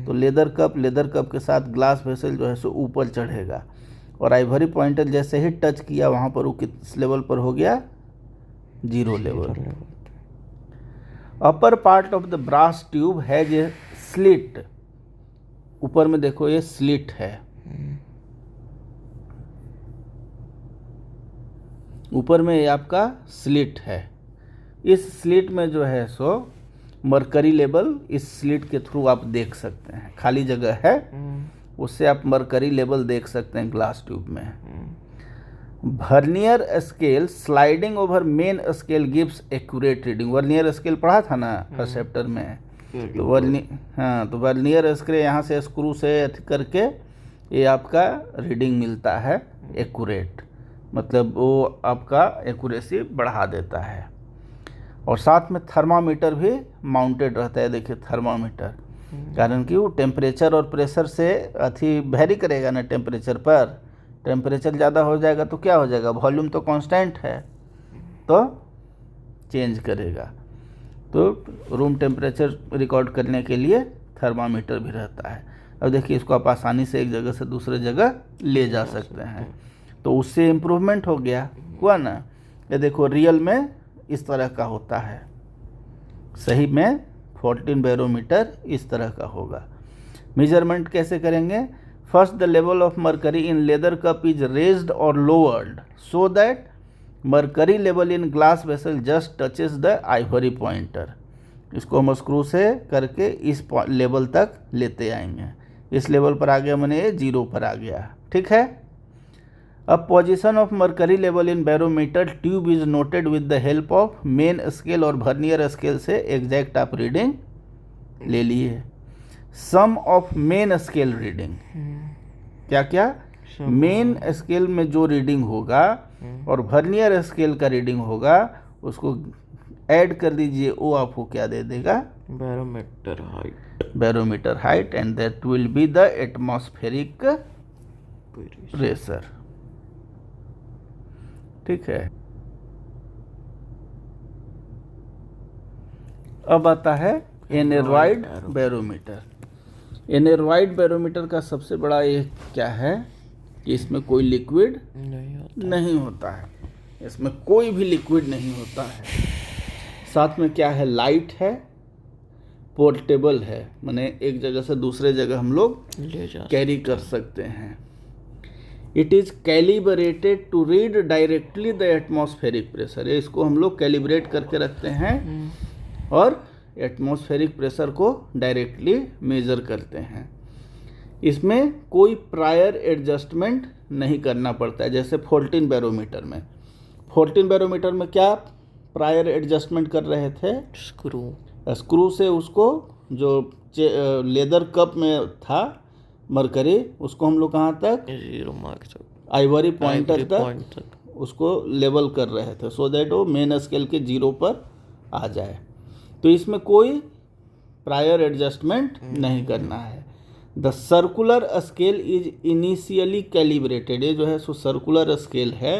तो लेदर कप के साथ ग्लास वेसल जो है सो ऊपर चढ़ेगा, और आइवरी पॉइंटर जैसे ही टच किया वहाँ पर वो किस लेवल पर हो गया, zero level. Upper part of the brass tube has a slit, ऊपर में देखो ये स्लिट है, ऊपर में ये आपका स्लिट है। इस स्लिट में जो है सो मरकरी लेवल इस स्लिट के थ्रू आप देख सकते हैं, खाली जगह है उससे आप मरकरी लेवल देख सकते हैं ग्लास ट्यूब में। Vernier scale sliding over main scale gives accurate reading. Vernier scale पढ़ा था ना फर्स्ट चैप्टर में, तो तो वर्नियर स्केल यहाँ से स्क्रू से करके ये आपका रीडिंग मिलता है एक्यूरेट, मतलब वो आपका एक्यूरेसी बढ़ा देता है। और साथ में थर्मामीटर भी माउंटेड रहता है, देखिए थर्मामीटर, कारण कि वो टेम्परेचर और प्रेशर से वेरी करेगा ना, टेम्परेचर पर, टेम्परेचर ज़्यादा हो जाएगा तो क्या हो जाएगा, वॉल्यूम तो कांस्टेंट है तो चेंज करेगा। तो रूम टेम्परेचर रिकॉर्ड करने के लिए थर्मामीटर भी रहता है। अब देखिए इसको आप आसानी से एक जगह से दूसरे जगह ले जा सकते हैं, तो उससे इम्प्रूवमेंट हो गया, हुआ ना। ये देखो रियल में इस तरह का होता है, सही में 14 बैरोमीटर इस तरह का होगा। मेजरमेंट कैसे करेंगे? First the level of mercury in leather cup is raised और lowered so that mercury level in glass vessel just touches the ivory pointer. इसको हम स्क्रू से करके इस लेवल तक लेते आएंगे। इस लेवल पर आ गया, मैंने ये 0 पर आ गया। ठीक है। अब position of mercury level in barometer tube is noted with the help of main scale और वर्नियर स्केल से एग्जैक्ट आप रीडिंग ले लिए। सम ऑफ मेन स्केल रीडिंग, क्या क्या? मेन स्केल में जो रीडिंग होगा और वर्नियर स्केल का रीडिंग होगा उसको ऐड कर दीजिए, वो आपको क्या दे देगा? Barometer height. Barometer height and that will be the atmospheric pressure. ठीक है। अब आता है एनेरॉइड बैरोमीटर। एनेरॉइड बैरोमीटर का सबसे बड़ा ये क्या है कि इसमें कोई लिक्विड नहीं होता है। इसमें कोई भी लिक्विड नहीं होता है। साथ में क्या है? लाइट है, पोर्टेबल है, माने एक जगह से दूसरे जगह हम लोग कैरी कर सकते हैं। It is calibrated to read directly the atmospheric pressure. इसको हम लोग कैलिब्रेट करके रखते हैं और एटमॉस्फेरिक प्रेशर को डायरेक्टली मेजर करते हैं। इसमें कोई प्रायर एडजस्टमेंट नहीं करना पड़ता है। जैसे 14 बैरोमीटर में, 14 बैरोमीटर में क्या प्रायर एडजस्टमेंट कर रहे थे? स्क्रू से उसको जो लेदर कप में था मरकरी, उसको हम लोग कहाँ तक? 0 मार्क तक, आइवरी पॉइंटर तक उसको लेवल कर रहे थे सो दैट वो मेन स्केल के 0 पर आ जाए। तो इसमें कोई प्रायर एडजस्टमेंट नहीं करना है। The circular scale is initially calibrated. ये जो है सो सर्कुलर स्केल है,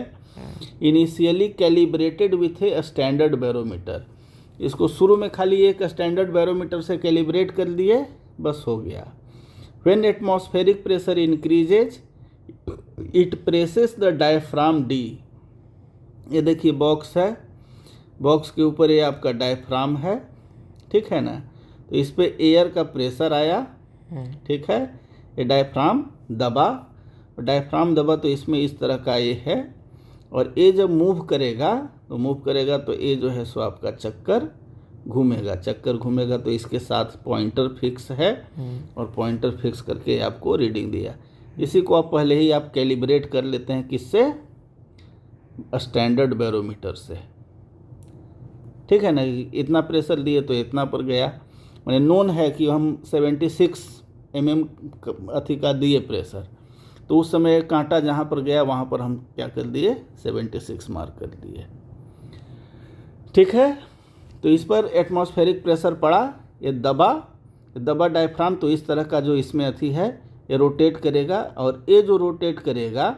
initially calibrated with a standard barometer. इसको शुरू में खाली एक स्टैंडर्ड बैरोमीटर से कैलिब्रेट कर दिए, बस हो गया। When atmospheric pressure increases it presses the diaphragm D. ये देखिए बॉक्स है, बॉक्स के ऊपर ये आपका डायफ्राम है, ठीक है ना। तो इस पे एयर का प्रेशर आया, ठीक है। ये डायफ्राम दबा, डायफ्राम दबा तो इसमें इस तरह का ये है, और ये जब मूव करेगा तो ये जो है सो आपका चक्कर घूमेगा। चक्कर घूमेगा तो इसके साथ पॉइंटर फिक्स है, और पॉइंटर फिक्स करके आपको रीडिंग दिया। इसी को आप पहले ही आप कैलिब्रेट कर लेते हैं, किससे? स्टैंडर्ड बैरोमीटर से, ठीक है ना। इतना प्रेशर दिए तो इतना पर गया, मैंने नोन है कि हम 76 mm अथी का दिए प्रेशर, तो उस समय कांटा जहाँ पर गया वहाँ पर हम क्या कर दिए? 76 मार्क कर दिए, ठीक है। तो इस पर एटमॉस्फेरिक प्रेशर पड़ा, ये दबा डायफ्राम, तो इस तरह का जो इसमें अथी है ये रोटेट करेगा, और ये जो रोटेट करेगा,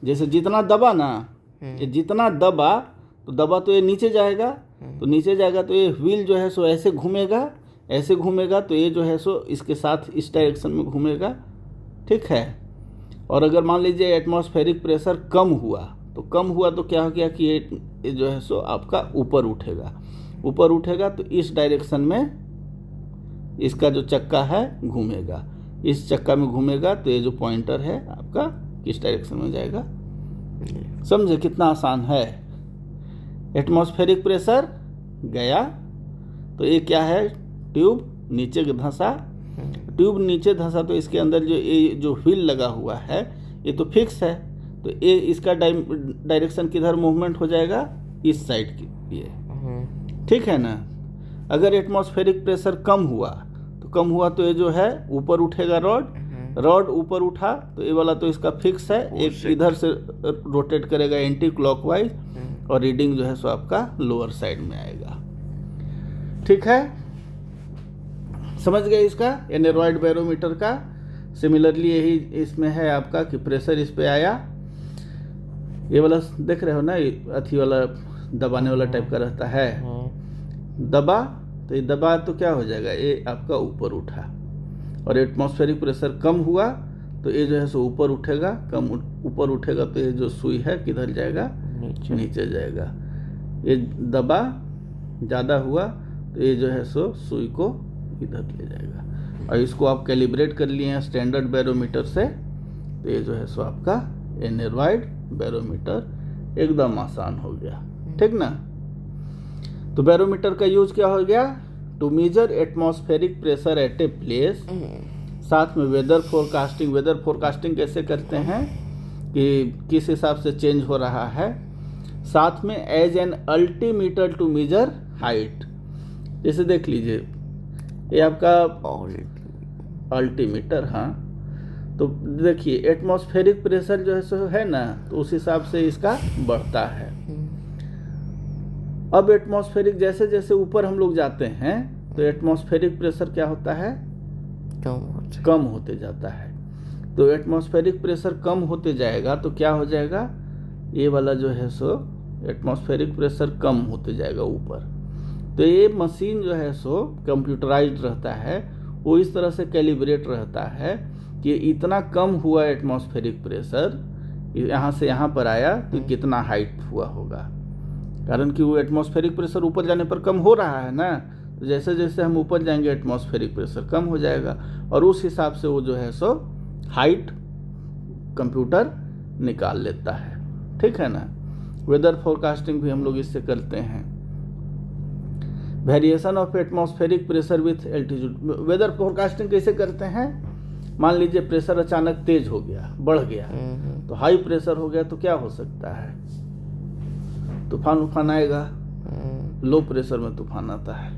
जैसे जितना दबा ना, ये जितना दबा तो ये नीचे जाएगा, तो नीचे जाएगा तो ये व्हील जो है सो ऐसे घूमेगा, तो ये जो है सो इसके साथ इस डायरेक्शन में घूमेगा, ठीक है। और अगर मान लीजिए एटमॉस्फेरिक प्रेशर कम हुआ तो क्या हो गया कि ये जो है सो आपका ऊपर उठेगा, तो इस डायरेक्शन में इसका जो चक्का है घूमेगा, इस चक्का में घूमेगा, तो ये जो पॉइंटर है आपका किस डायरेक्शन में जाएगा? समझे कितना आसान है। एटमॉस्फेरिक प्रेशर गया तो ये क्या है? ट्यूब नीचे धंसा, तो इसके अंदर ये जो व्हील लगा हुआ है ये तो फिक्स है, तो ये इसका डायरेक्शन किधर मूवमेंट हो जाएगा? इस साइड की ये, ठीक है ना। अगर एटमॉस्फेरिक प्रेशर कम हुआ तो ये जो है ऊपर उठेगा, रॉड ऊपर उठा तो ये वाला तो इसका फिक्स है, एक इधर से रोटेट करेगा एंटी क्लॉकवाइज, और रीडिंग जो है सो आपका लोअर साइड में आएगा, ठीक है। समझ गए इसका एनेरॉइड बैरोमीटर का। सिमिलरली यही इसमें है आपका कि प्रेशर इस पे आया, ये वाला देख रहे हो ना, अथी वाला दबाने वाला टाइप का रहता है, दबा तो क्या हो जाएगा? ये आपका ऊपर उठा, और एटमॉस्फेरिक प्रेशर कम हुआ तो ये जो है सो ऊपर उठेगा, तो ये जो सुई है किधर जाएगा? नीचे जाएगा। ये दबा ज़्यादा हुआ तो ये जो है सो सुई को इधर ले जाएगा। और इसको आप कैलिब्रेट कर लिए हैं स्टैंडर्ड बैरोमीटर से, तो ये जो है सो आपका एनेरॉइड बैरोमीटर एकदम आसान हो गया, ठीक ना। तो बैरोमीटर का यूज क्या हो गया, to measure atmospheric pressure at a place. साथ में वेदर फोरकास्टिंग, वेदर फोरकास्टिंग कैसे करते हैं कि किस हिसाब से चेंज हो रहा है। साथ में as an altimeter to measure height, जैसे देख लीजिए ये आपका अल्टीमीटर, हाँ। तो देखिए एटमॉस्फेरिक प्रेशर जो है सो है ना, तो उस हिसाब से इसका बढ़ता है। अब एटमॉस्फेरिक जैसे जैसे ऊपर हम लोग जाते हैं तो एटमॉस्फेरिक प्रेशर क्या होता है, कम होते जाता है। तो एटमॉस्फेरिक प्रेशर कम होते जाएगा तो क्या हो जाएगा, ये वाला जो है सो एटमॉस्फेरिक प्रेशर कम होते जाएगा ऊपर। तो ये मशीन जो है सो कंप्यूटराइज्ड रहता है, वो इस तरह से कैलिब्रेट रहता है कि इतना कम हुआ एटमॉस्फेरिक प्रेशर, यहाँ से यहाँ पर आया तो कितना हाइट हुआ होगा, कारण कि वो एटमॉस्फेरिक प्रेशर ऊपर जाने पर कम हो रहा है ना। तो जैसे जैसे हम ऊपर जाएंगे एटमॉस्फेरिक प्रेशर कम हो जाएगा, और उस हिसाब से वो जो है सो हाइट कंप्यूटर निकाल लेता है, ठीक है ना। वेदर फोरकास्टिंग भी हम लोग इससे करते हैं। Variation of atmospheric pressure with altitude, weather forecasting कैसे करते हैं, मान लीजिए प्रेशर अचानक तेज हो गया, बढ़ गया, तो हाई प्रेशर हो गया तो क्या हो सकता है, तूफान उफान आएगा, लो प्रेशर में तूफान आता है।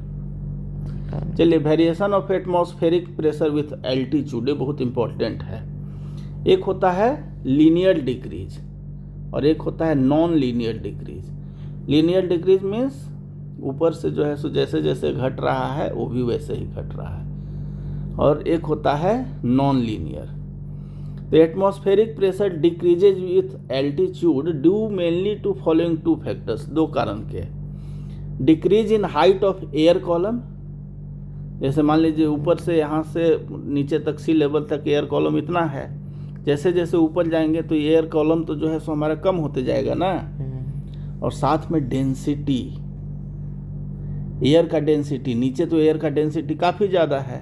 चलिए, variation of atmospheric pressure with altitude बहुत इंपॉर्टेंट है। एक होता है लीनियर डिक्रीज और एक होता है non linear decrease. Linear decrease means ऊपर से जो है सो जैसे जैसे घट रहा है वो भी वैसे ही घट रहा है, और एक होता है non linear. The atmospheric pressure decreases with altitude due mainly to following two factors, दो कारण के। Decrease in height of air column, जैसे मान लीजिए ऊपर से यहाँ से नीचे तक सी लेवल तक एयर कॉलम इतना है, जैसे जैसे ऊपर जाएंगे तो एयर कॉलम तो जो है सो हमारा कम होते जाएगा ना। और साथ में डेंसिटी, एयर का डेंसिटी, नीचे तो एयर का डेंसिटी काफ़ी ज़्यादा है,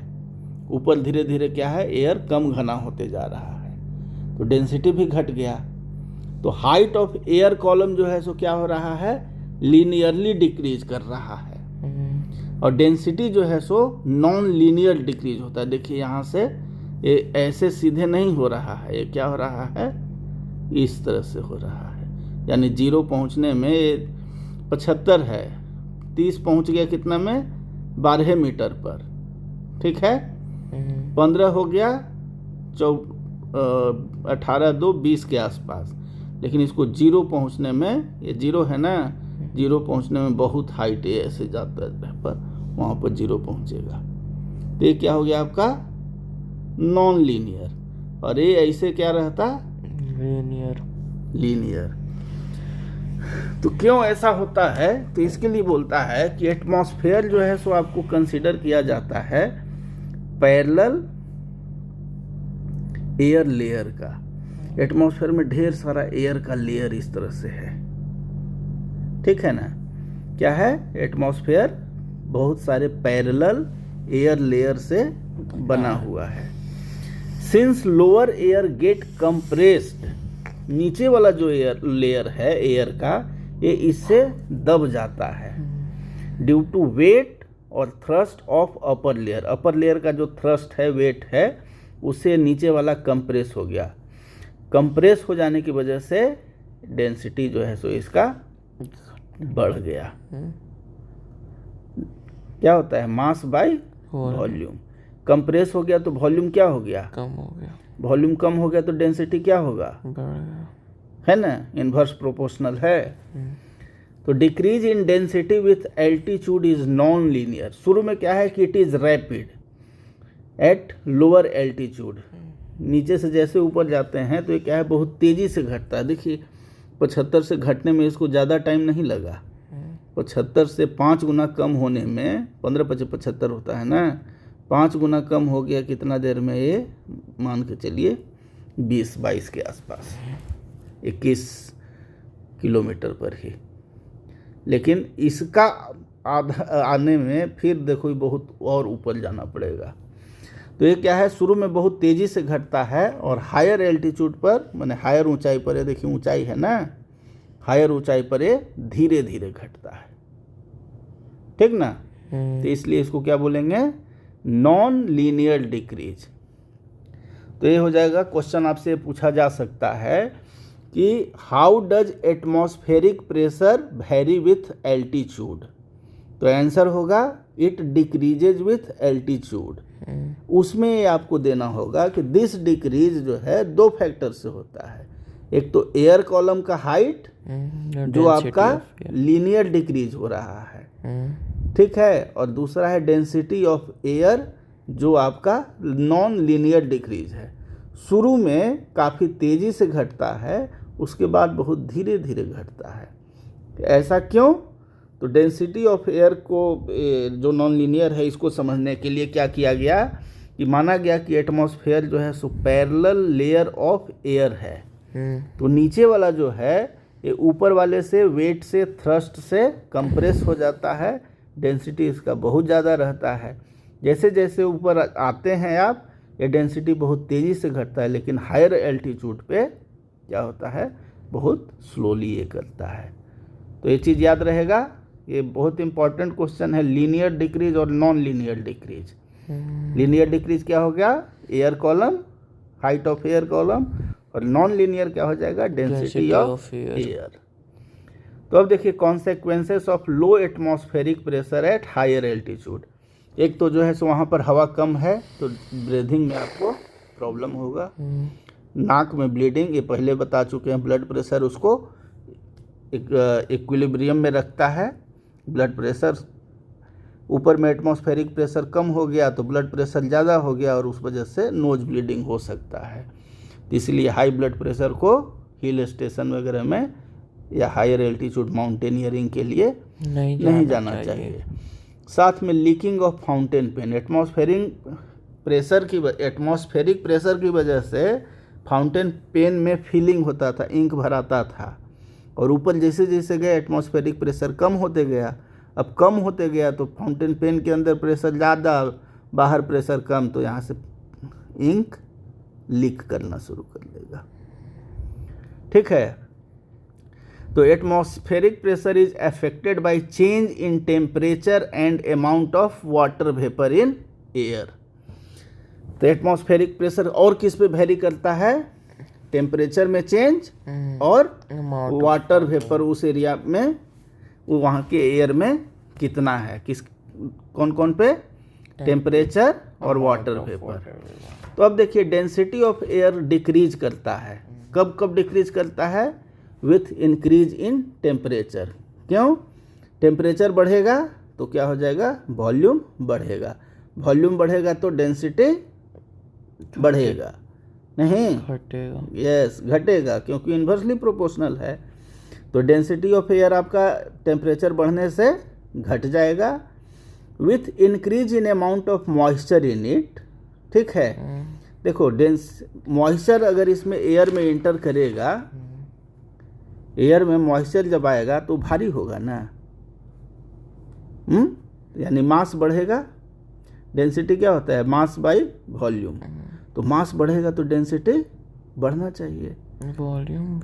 ऊपर धीरे धीरे क्या है एयर कम घना होते जा रहा है, तो डेंसिटी भी घट गया। तो हाइट ऑफ एयर कॉलम जो है सो क्या हो रहा है, लीनियरली डिक्रीज कर रहा है, और डेंसिटी जो है सो नॉन लीनियर डिक्रीज होता है। देखिए यहाँ से ये ऐसे सीधे नहीं हो रहा है, ये क्या हो रहा है, इस तरह से हो रहा है, यानी 0 पहुँचने में 75 है, 30 पहुँच गया कितना में, 12 मीटर पर, ठीक है। 15 हो गया, 18, 2, 20 के आसपास। लेकिन इसको 0 पहुँचने में, ये 0 है ना, 0 पहुँचने में बहुत हाइट है, ऐसे जाता है पर वहाँ पर 0 पहुँचेगा, तो ये क्या हो गया आपका नॉन लीनियर, और ये ऐसे क्या रहता, लीनियर। तो क्यों ऐसा होता है, तो इसके लिए बोलता है कि एटमॉस्फेयर जो है सो आपको कंसीडर किया जाता है पैरेलल एयर लेयर का। एटमॉस्फेयर में ढेर सारा एयर का लेयर इस तरह से है, ठीक है ना। क्या है, एटमॉस्फेयर बहुत सारे पैरेलल एयर लेयर से बना हुआ है। Since lower air get compressed, नीचे वाला जो एयर लेयर है एयर का, ये इससे दब जाता है ड्यू टू वेट और thrust of upper layer. Upper layer का जो थ्रस्ट है, वेट है, उससे नीचे वाला कंप्रेस हो गया। कंप्रेस हो जाने की वजह से डेंसिटी जो है सो इसका बढ़ गया। क्या होता है, मास बाय वॉल्यूम। कंप्रेस हो गया तो वॉल्यूम क्या हो गया, कम हो गया। वॉल्यूम कम हो गया तो डेंसिटी क्या होगा, बढ़ गया, है ना, इन्वर्स प्रोपोर्शनल है। तो decrease in density with altitude is non linear. शुरू में क्या है कि it is rapid at lower altitude, नीचे से जैसे ऊपर जाते हैं तो ये क्या है, बहुत तेज़ी से घटता है। देखिए 75 से घटने में इसको ज़्यादा टाइम नहीं लगा, 75 से 5 गुना कम होने में, 15 25 75 होता है ना, 5 गुना कम हो गया कितना देर में, ये मान के चलिए 20-22 के आसपास, 21 किलोमीटर पर ही। लेकिन इसका आने में फिर देखो ये बहुत और ऊपर जाना पड़ेगा। तो ये क्या है, शुरू में बहुत तेज़ी से घटता है और हायर एल्टीट्यूड पर, माने हायर ऊंचाई पर, ये देखिए ऊंचाई है ना, हायर ऊंचाई पर ये धीरे धीरे घटता है, ठीक ना। तो इसलिए इसको क्या बोलेंगे, नॉन लीनियर डिक्रीज। तो ये हो जाएगा। क्वेश्चन आपसे पूछा जा सकता है कि how does atmospheric pressure very with altitude. तो आंसर होगा इट डिक्रीजेज विथ एल्टीट्यूड। उसमें आपको देना होगा कि दिस डिक्रीज जो है दो फैक्टर से होता है, एक तो एयर कॉलम का हाइट जो आपका लीनियर डिक्रीज हो रहा है, ठीक है, और दूसरा है डेंसिटी ऑफ एयर जो आपका नॉन लीनियर डिक्रीज है। शुरू में काफ़ी तेज़ी से घटता है, उसके बाद बहुत धीरे धीरे घटता है। ऐसा क्यों? तो डेंसिटी ऑफ एयर को जो नॉन लीनियर है इसको समझने के लिए क्या किया गया कि माना गया कि एटमॉस्फेयर जो है so parallel layer of air है। तो नीचे वाला जो है ये ऊपर वाले से वेट से थ्रस्ट से कंप्रेस हो जाता है, डेंसिटी इसका बहुत ज़्यादा रहता है। जैसे जैसे ऊपर आते हैं आप, ये डेंसिटी बहुत तेज़ी से घटता है, लेकिन हायर एल्टीट्यूड पे क्या होता है, बहुत स्लोली ये करता है। तो ये चीज़ याद रहेगा, ये बहुत इंपॉर्टेंट क्वेश्चन है, लीनियर डिक्रीज और non linear decrease. Linear decrease क्या हो गया, air column, height of air column, और नॉन लीनियर क्या हो जाएगा, डेंसिटी ऑफ एयर। तो अब देखिए consequences of low atmospheric pressure at higher altitude. एक तो जो है सो वहाँ पर हवा कम है तो ब्रीथिंग में आपको प्रॉब्लम होगा, नाक में ब्लीडिंग, ये पहले बता चुके हैं। ब्लड प्रेशर उसको एक इक्विलिब्रियम में रखता है। ब्लड प्रेशर ऊपर में एटमॉस्फेरिक प्रेशर कम हो गया तो ब्लड प्रेशर ज़्यादा हो गया और उस वजह से नोज ब्लीडिंग हो सकता है। इसलिए हाई ब्लड प्रेशर को हिल स्टेशन वगैरह में या हायर एल्टीट्यूड माउंटेनियरिंग के लिए नहीं जाना चाहिए। साथ में leaking of fountain pen, atmospheric pressure की वजह से फाउंटेन पेन में फीलिंग होता था, इंक भराता था, और ऊपर जैसे जैसे गए एटमॉस्फेरिक प्रेशर कम होते गया। अब कम होते गया तो फाउंटेन पेन के अंदर प्रेशर ज़्यादा, बाहर प्रेशर कम, तो यहाँ से इंक लीक करना शुरू कर देगा, ठीक है। तो atmospheric pressure is affected by change in temperature and amount of water vapour in air. तो एटमॉस्फेरिक प्रेशर और किस पे वेरी करता है, टेम्परेचर में चेंज और वाटर वेपर उस एरिया में, वो वहाँ के एयर में कितना है, किस कौन कौन पे, टेम्परेचर और वाटर वेपर। तो अब देखिए डेंसिटी ऑफ एयर डिक्रीज करता है, कब कब डिक्रीज करता है, विथ इंक्रीज इन टेम्परेचर। क्यों, टेम्परेचर बढ़ेगा तो क्या हो जाएगा, वॉल्यूम बढ़ेगा, वॉल्यूम बढ़ेगा तो डेंसिटी बढ़ेगा, नहीं घटेगा, यस घटेगा, क्योंकि इन्वर्सली प्रोपोर्शनल है। तो डेंसिटी ऑफ एयर आपका टेम्परेचर बढ़ने से घट जाएगा, with increase in amount of moisture in it, ठीक है। देखो मॉइस्चर अगर इसमें एयर में इंटर करेगा, एयर में मॉइस्चर जब आएगा तो भारी होगा ना, यानी मास बढ़ेगा। डेंसिटी क्या होता है, मास बाय वॉल्यूम, तो मास बढ़ेगा तो डेंसिटी बढ़ना चाहिए, वॉल्यूम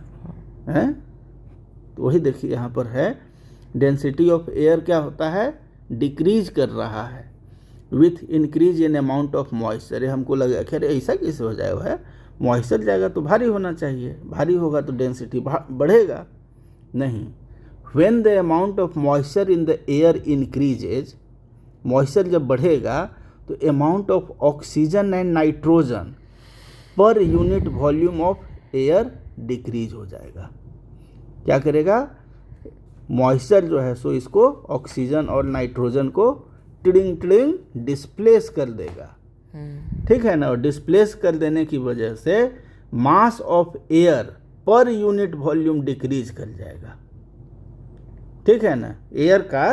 है। तो वही देखिए यहाँ पर है, डेंसिटी ऑफ एयर क्या होता है, डिक्रीज कर रहा है with increase in amount of moisture. हमको लगा खैर ऐसा कैसे हो जाएगा, है मॉइस्चर जाएगा तो भारी होना चाहिए, भारी होगा तो डेंसिटी बढ़ेगा, नहीं। When the amount of moisture in the air increases, moisture जब बढ़ेगा तो amount of oxygen and nitrogen पर unit volume of air decrease हो जाएगा। क्या करेगा, मॉइस्चर जो है सो इसको ऑक्सीजन और नाइट्रोजन को टिडिंग टिडिंग डिस्प्लेस कर देगा, ठीक है ना। और डिस्प्लेस कर देने की वजह से मास of air per unit volume decrease कर जाएगा, ठीक है ना। एयर का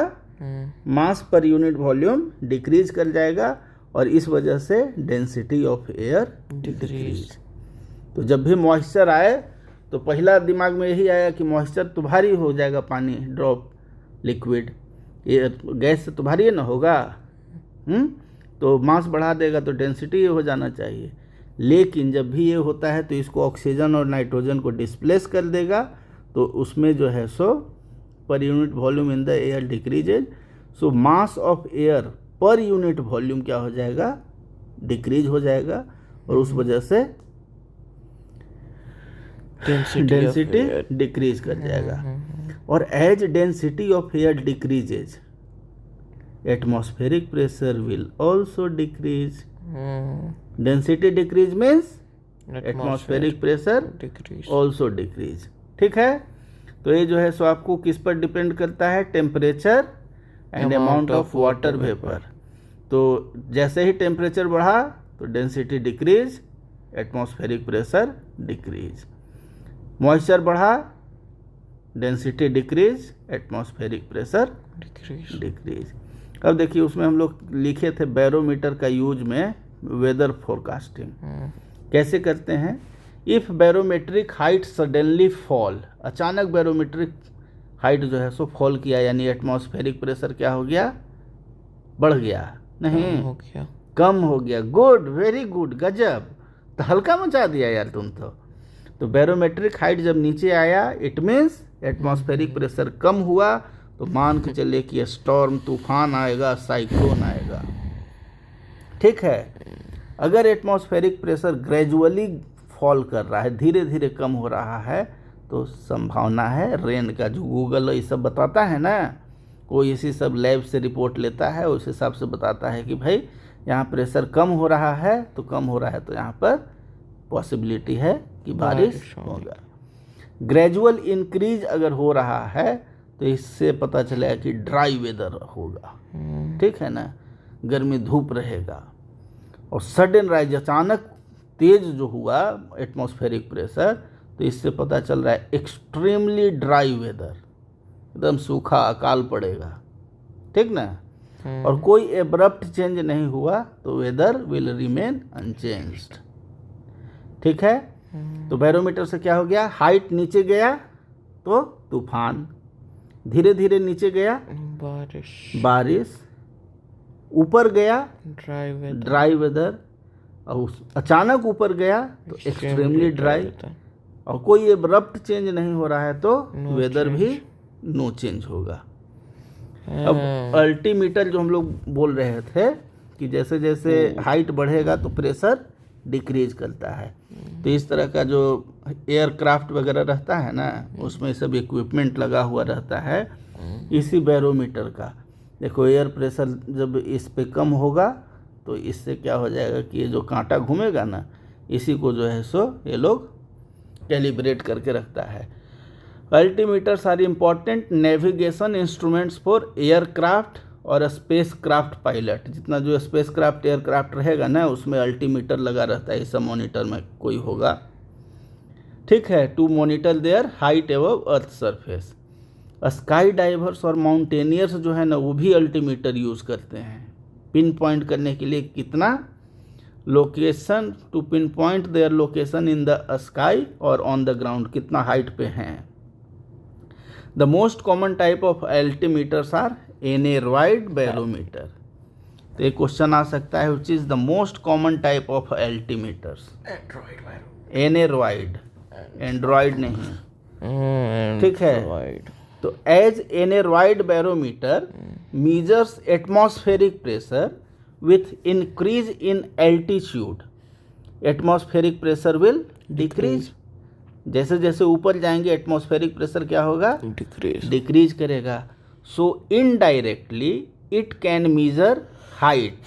मास पर यूनिट वॉल्यूम डिक्रीज कर जाएगा और इस वजह से डेंसिटी ऑफ एयर डिक्रीज। तो जब भी मॉइस्चर आए तो पहला दिमाग में यही आया कि मॉइस्चर तो भारी हो जाएगा, पानी ड्रॉप लिक्विड, एयर गैस से तो भारी ना होगा, तो मास बढ़ा देगा तो डेंसिटी ये हो जाना चाहिए। लेकिन जब भी ये होता है तो इसको ऑक्सीजन और नाइट्रोजन को डिस्प्लेस कर देगा, तो उसमें जो है सो per unit volume in the air decreases, so mass of air per unit volume क्या हो जाएगा, डिक्रीज हो जाएगा, और उस वजह से डेंसिटी डिक्रीज कर जाएगा। और as density of air decreases atmospheric pressure will also decrease. Density decrease means atmospheric pressure also decrease. ठीक है, तो ये जो है सो आपको किस पर डिपेंड करता है, temperature and amount of water vapour. तो जैसे ही टेम्परेचर बढ़ा तो density decrease, atmospheric pressure decrease. Moisture बढ़ा, density decrease, atmospheric pressure decrease. अब देखिए उसमें हम लोग लिखे थे बैरोमीटर का यूज में वेदर फोरकास्टिंग कैसे करते हैं। If barometric height suddenly fall, अचानक बैरोमेट्रिक हाइट जो है सो फॉल किया, यानी एटमॉस्फेरिक प्रेशर क्या हो गया, बढ़ गया, नहीं हो गया, कम हो गया। गुड, वेरी गुड, गजब, तो हल्का मचा दिया यार तुम तो बैरोमेट्रिक हाइट जब नीचे आया इट मीन्स एटमॉस्फेरिक प्रेशर कम हुआ, तो मान के चलिए कि स्टॉर्म, तूफान आएगा, साइक्लोन आएगा। ठीक है, अगर एटमॉस्फेरिक प्रेशर ग्रेजुअली फॉल कर रहा है, धीरे धीरे कम हो रहा है, तो संभावना है रेन का। जो गूगल ये सब बताता है ना, वो इसी सब लैब से रिपोर्ट लेता है, उस हिसाब से बताता है कि भाई यहाँ प्रेशर कम हो रहा है, तो कम हो रहा है तो यहाँ पर पॉसिबिलिटी है कि बारिश होगा। ग्रेजुअल इंक्रीज अगर हो रहा है तो इससे पता चलेगा कि ड्राई वेदर होगा। ठीक है ना, गर्मी धूप रहेगा। और सडन राइज, अचानक तेज जो हुआ एटमॉस्फेरिक प्रेशर, तो इससे पता चल रहा है एक्सट्रीमली ड्राई वेदर, एकदम सूखा, अकाल पड़ेगा। ठीक ना, और कोई एब्रप्ट चेंज नहीं हुआ तो वेदर विल रिमेन अनचेंज्ड। ठीक है, तो बैरोमीटर से क्या हो गया, हाइट नीचे गया तो तूफान, धीरे धीरे नीचे गया बारिश, ऊपर गया ड्राई वेदर, और अचानक ऊपर गया तो एक्सट्रीमली ड्राई, और कोई एब्रप्ट चेंज नहीं हो रहा है तो वेदर भी नो चेंज होगा। अब अल्टीमीटर जो हम लोग बोल रहे थे कि जैसे जैसे हाइट बढ़ेगा तो प्रेशर डिक्रीज करता है, तो इस तरह का जो एयरक्राफ्ट वगैरह रहता है ना, उसमें सब इक्विपमेंट लगा हुआ रहता है इसी बैरोमीटर का। देखो एयर प्रेशर जब इस पे कम होगा तो इससे क्या हो जाएगा कि ये जो कांटा घूमेगा ना, इसी को जो है सो ये लोग कैलिब्रेट करके रखता है। Altimeters are important navigation instruments for aircraft और स्पेस क्राफ्ट पायलट। जितना जो स्पेस क्राफ्ट एयरक्राफ्ट रहेगा ना, उसमें अल्टीमीटर लगा रहता है, इस मॉनिटर में कोई होगा। ठीक है, to monitor their height above earth surface. Sky divers और माउंटेनियर्स जो है ना, वो भी अल्टीमीटर यूज़ करते हैं पिन पॉइंट करने के लिए कितना location, to pinpoint their location in the sky और ऑन द ग्राउंड, कितना हाइट पे हैं। The most common type of altimeters are aneroid barometer. तो एक क्वेश्चन आ सकता है, which is the most common type of altimeters. Aneroid, android नहीं। ठीक है, तो as aneroid barometer measures atmospheric pressure with increase in altitude, atmospheric pressure will decrease। जैसे जैसे ऊपर जाएंगे एटमॉस्फेरिक प्रेशर क्या होगा, डिक्रीज करेगा। So indirectly it can measure height.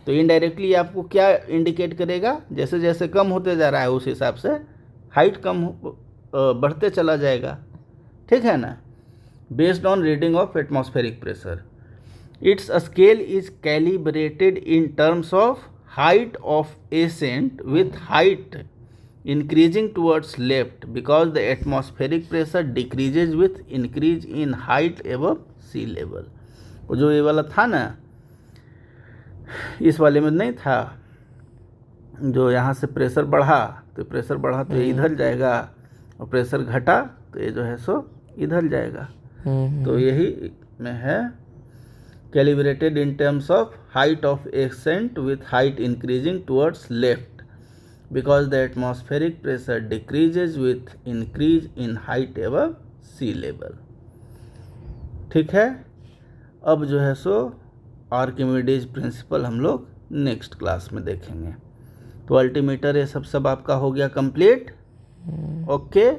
तो इनडायरेक्टली आपको क्या इंडिकेट करेगा, जैसे जैसे कम होते जा रहा है उस हिसाब से हाइट कम बढ़ते चला जाएगा। ठीक है ना, based on reading of atmospheric pressure. Its scale is calibrated in terms of height of ascent, with height increasing towards left because the atmospheric pressure decreases with increase in height above sea level. वो जो ये वाला था ना, इस वाले में नहीं था, जो यहाँ से प्रेशर बढ़ा तो प्रेशर बढ़ा तो ये इधर जाएगा, और प्रेशर घटा तो ये जो है सो इधर जाएगा। तो यही में है calibrated in terms of height of ascent with height increasing towards left because the atmospheric pressure decreases with increase in height above sea level. ठीक है, अब जो है सो आर्किमिडीज प्रिंसिपल हम लोग नेक्स्ट क्लास में देखेंगे. तो अल्टीमीटर ये सब आपका हो गया कंप्लीट. ओके.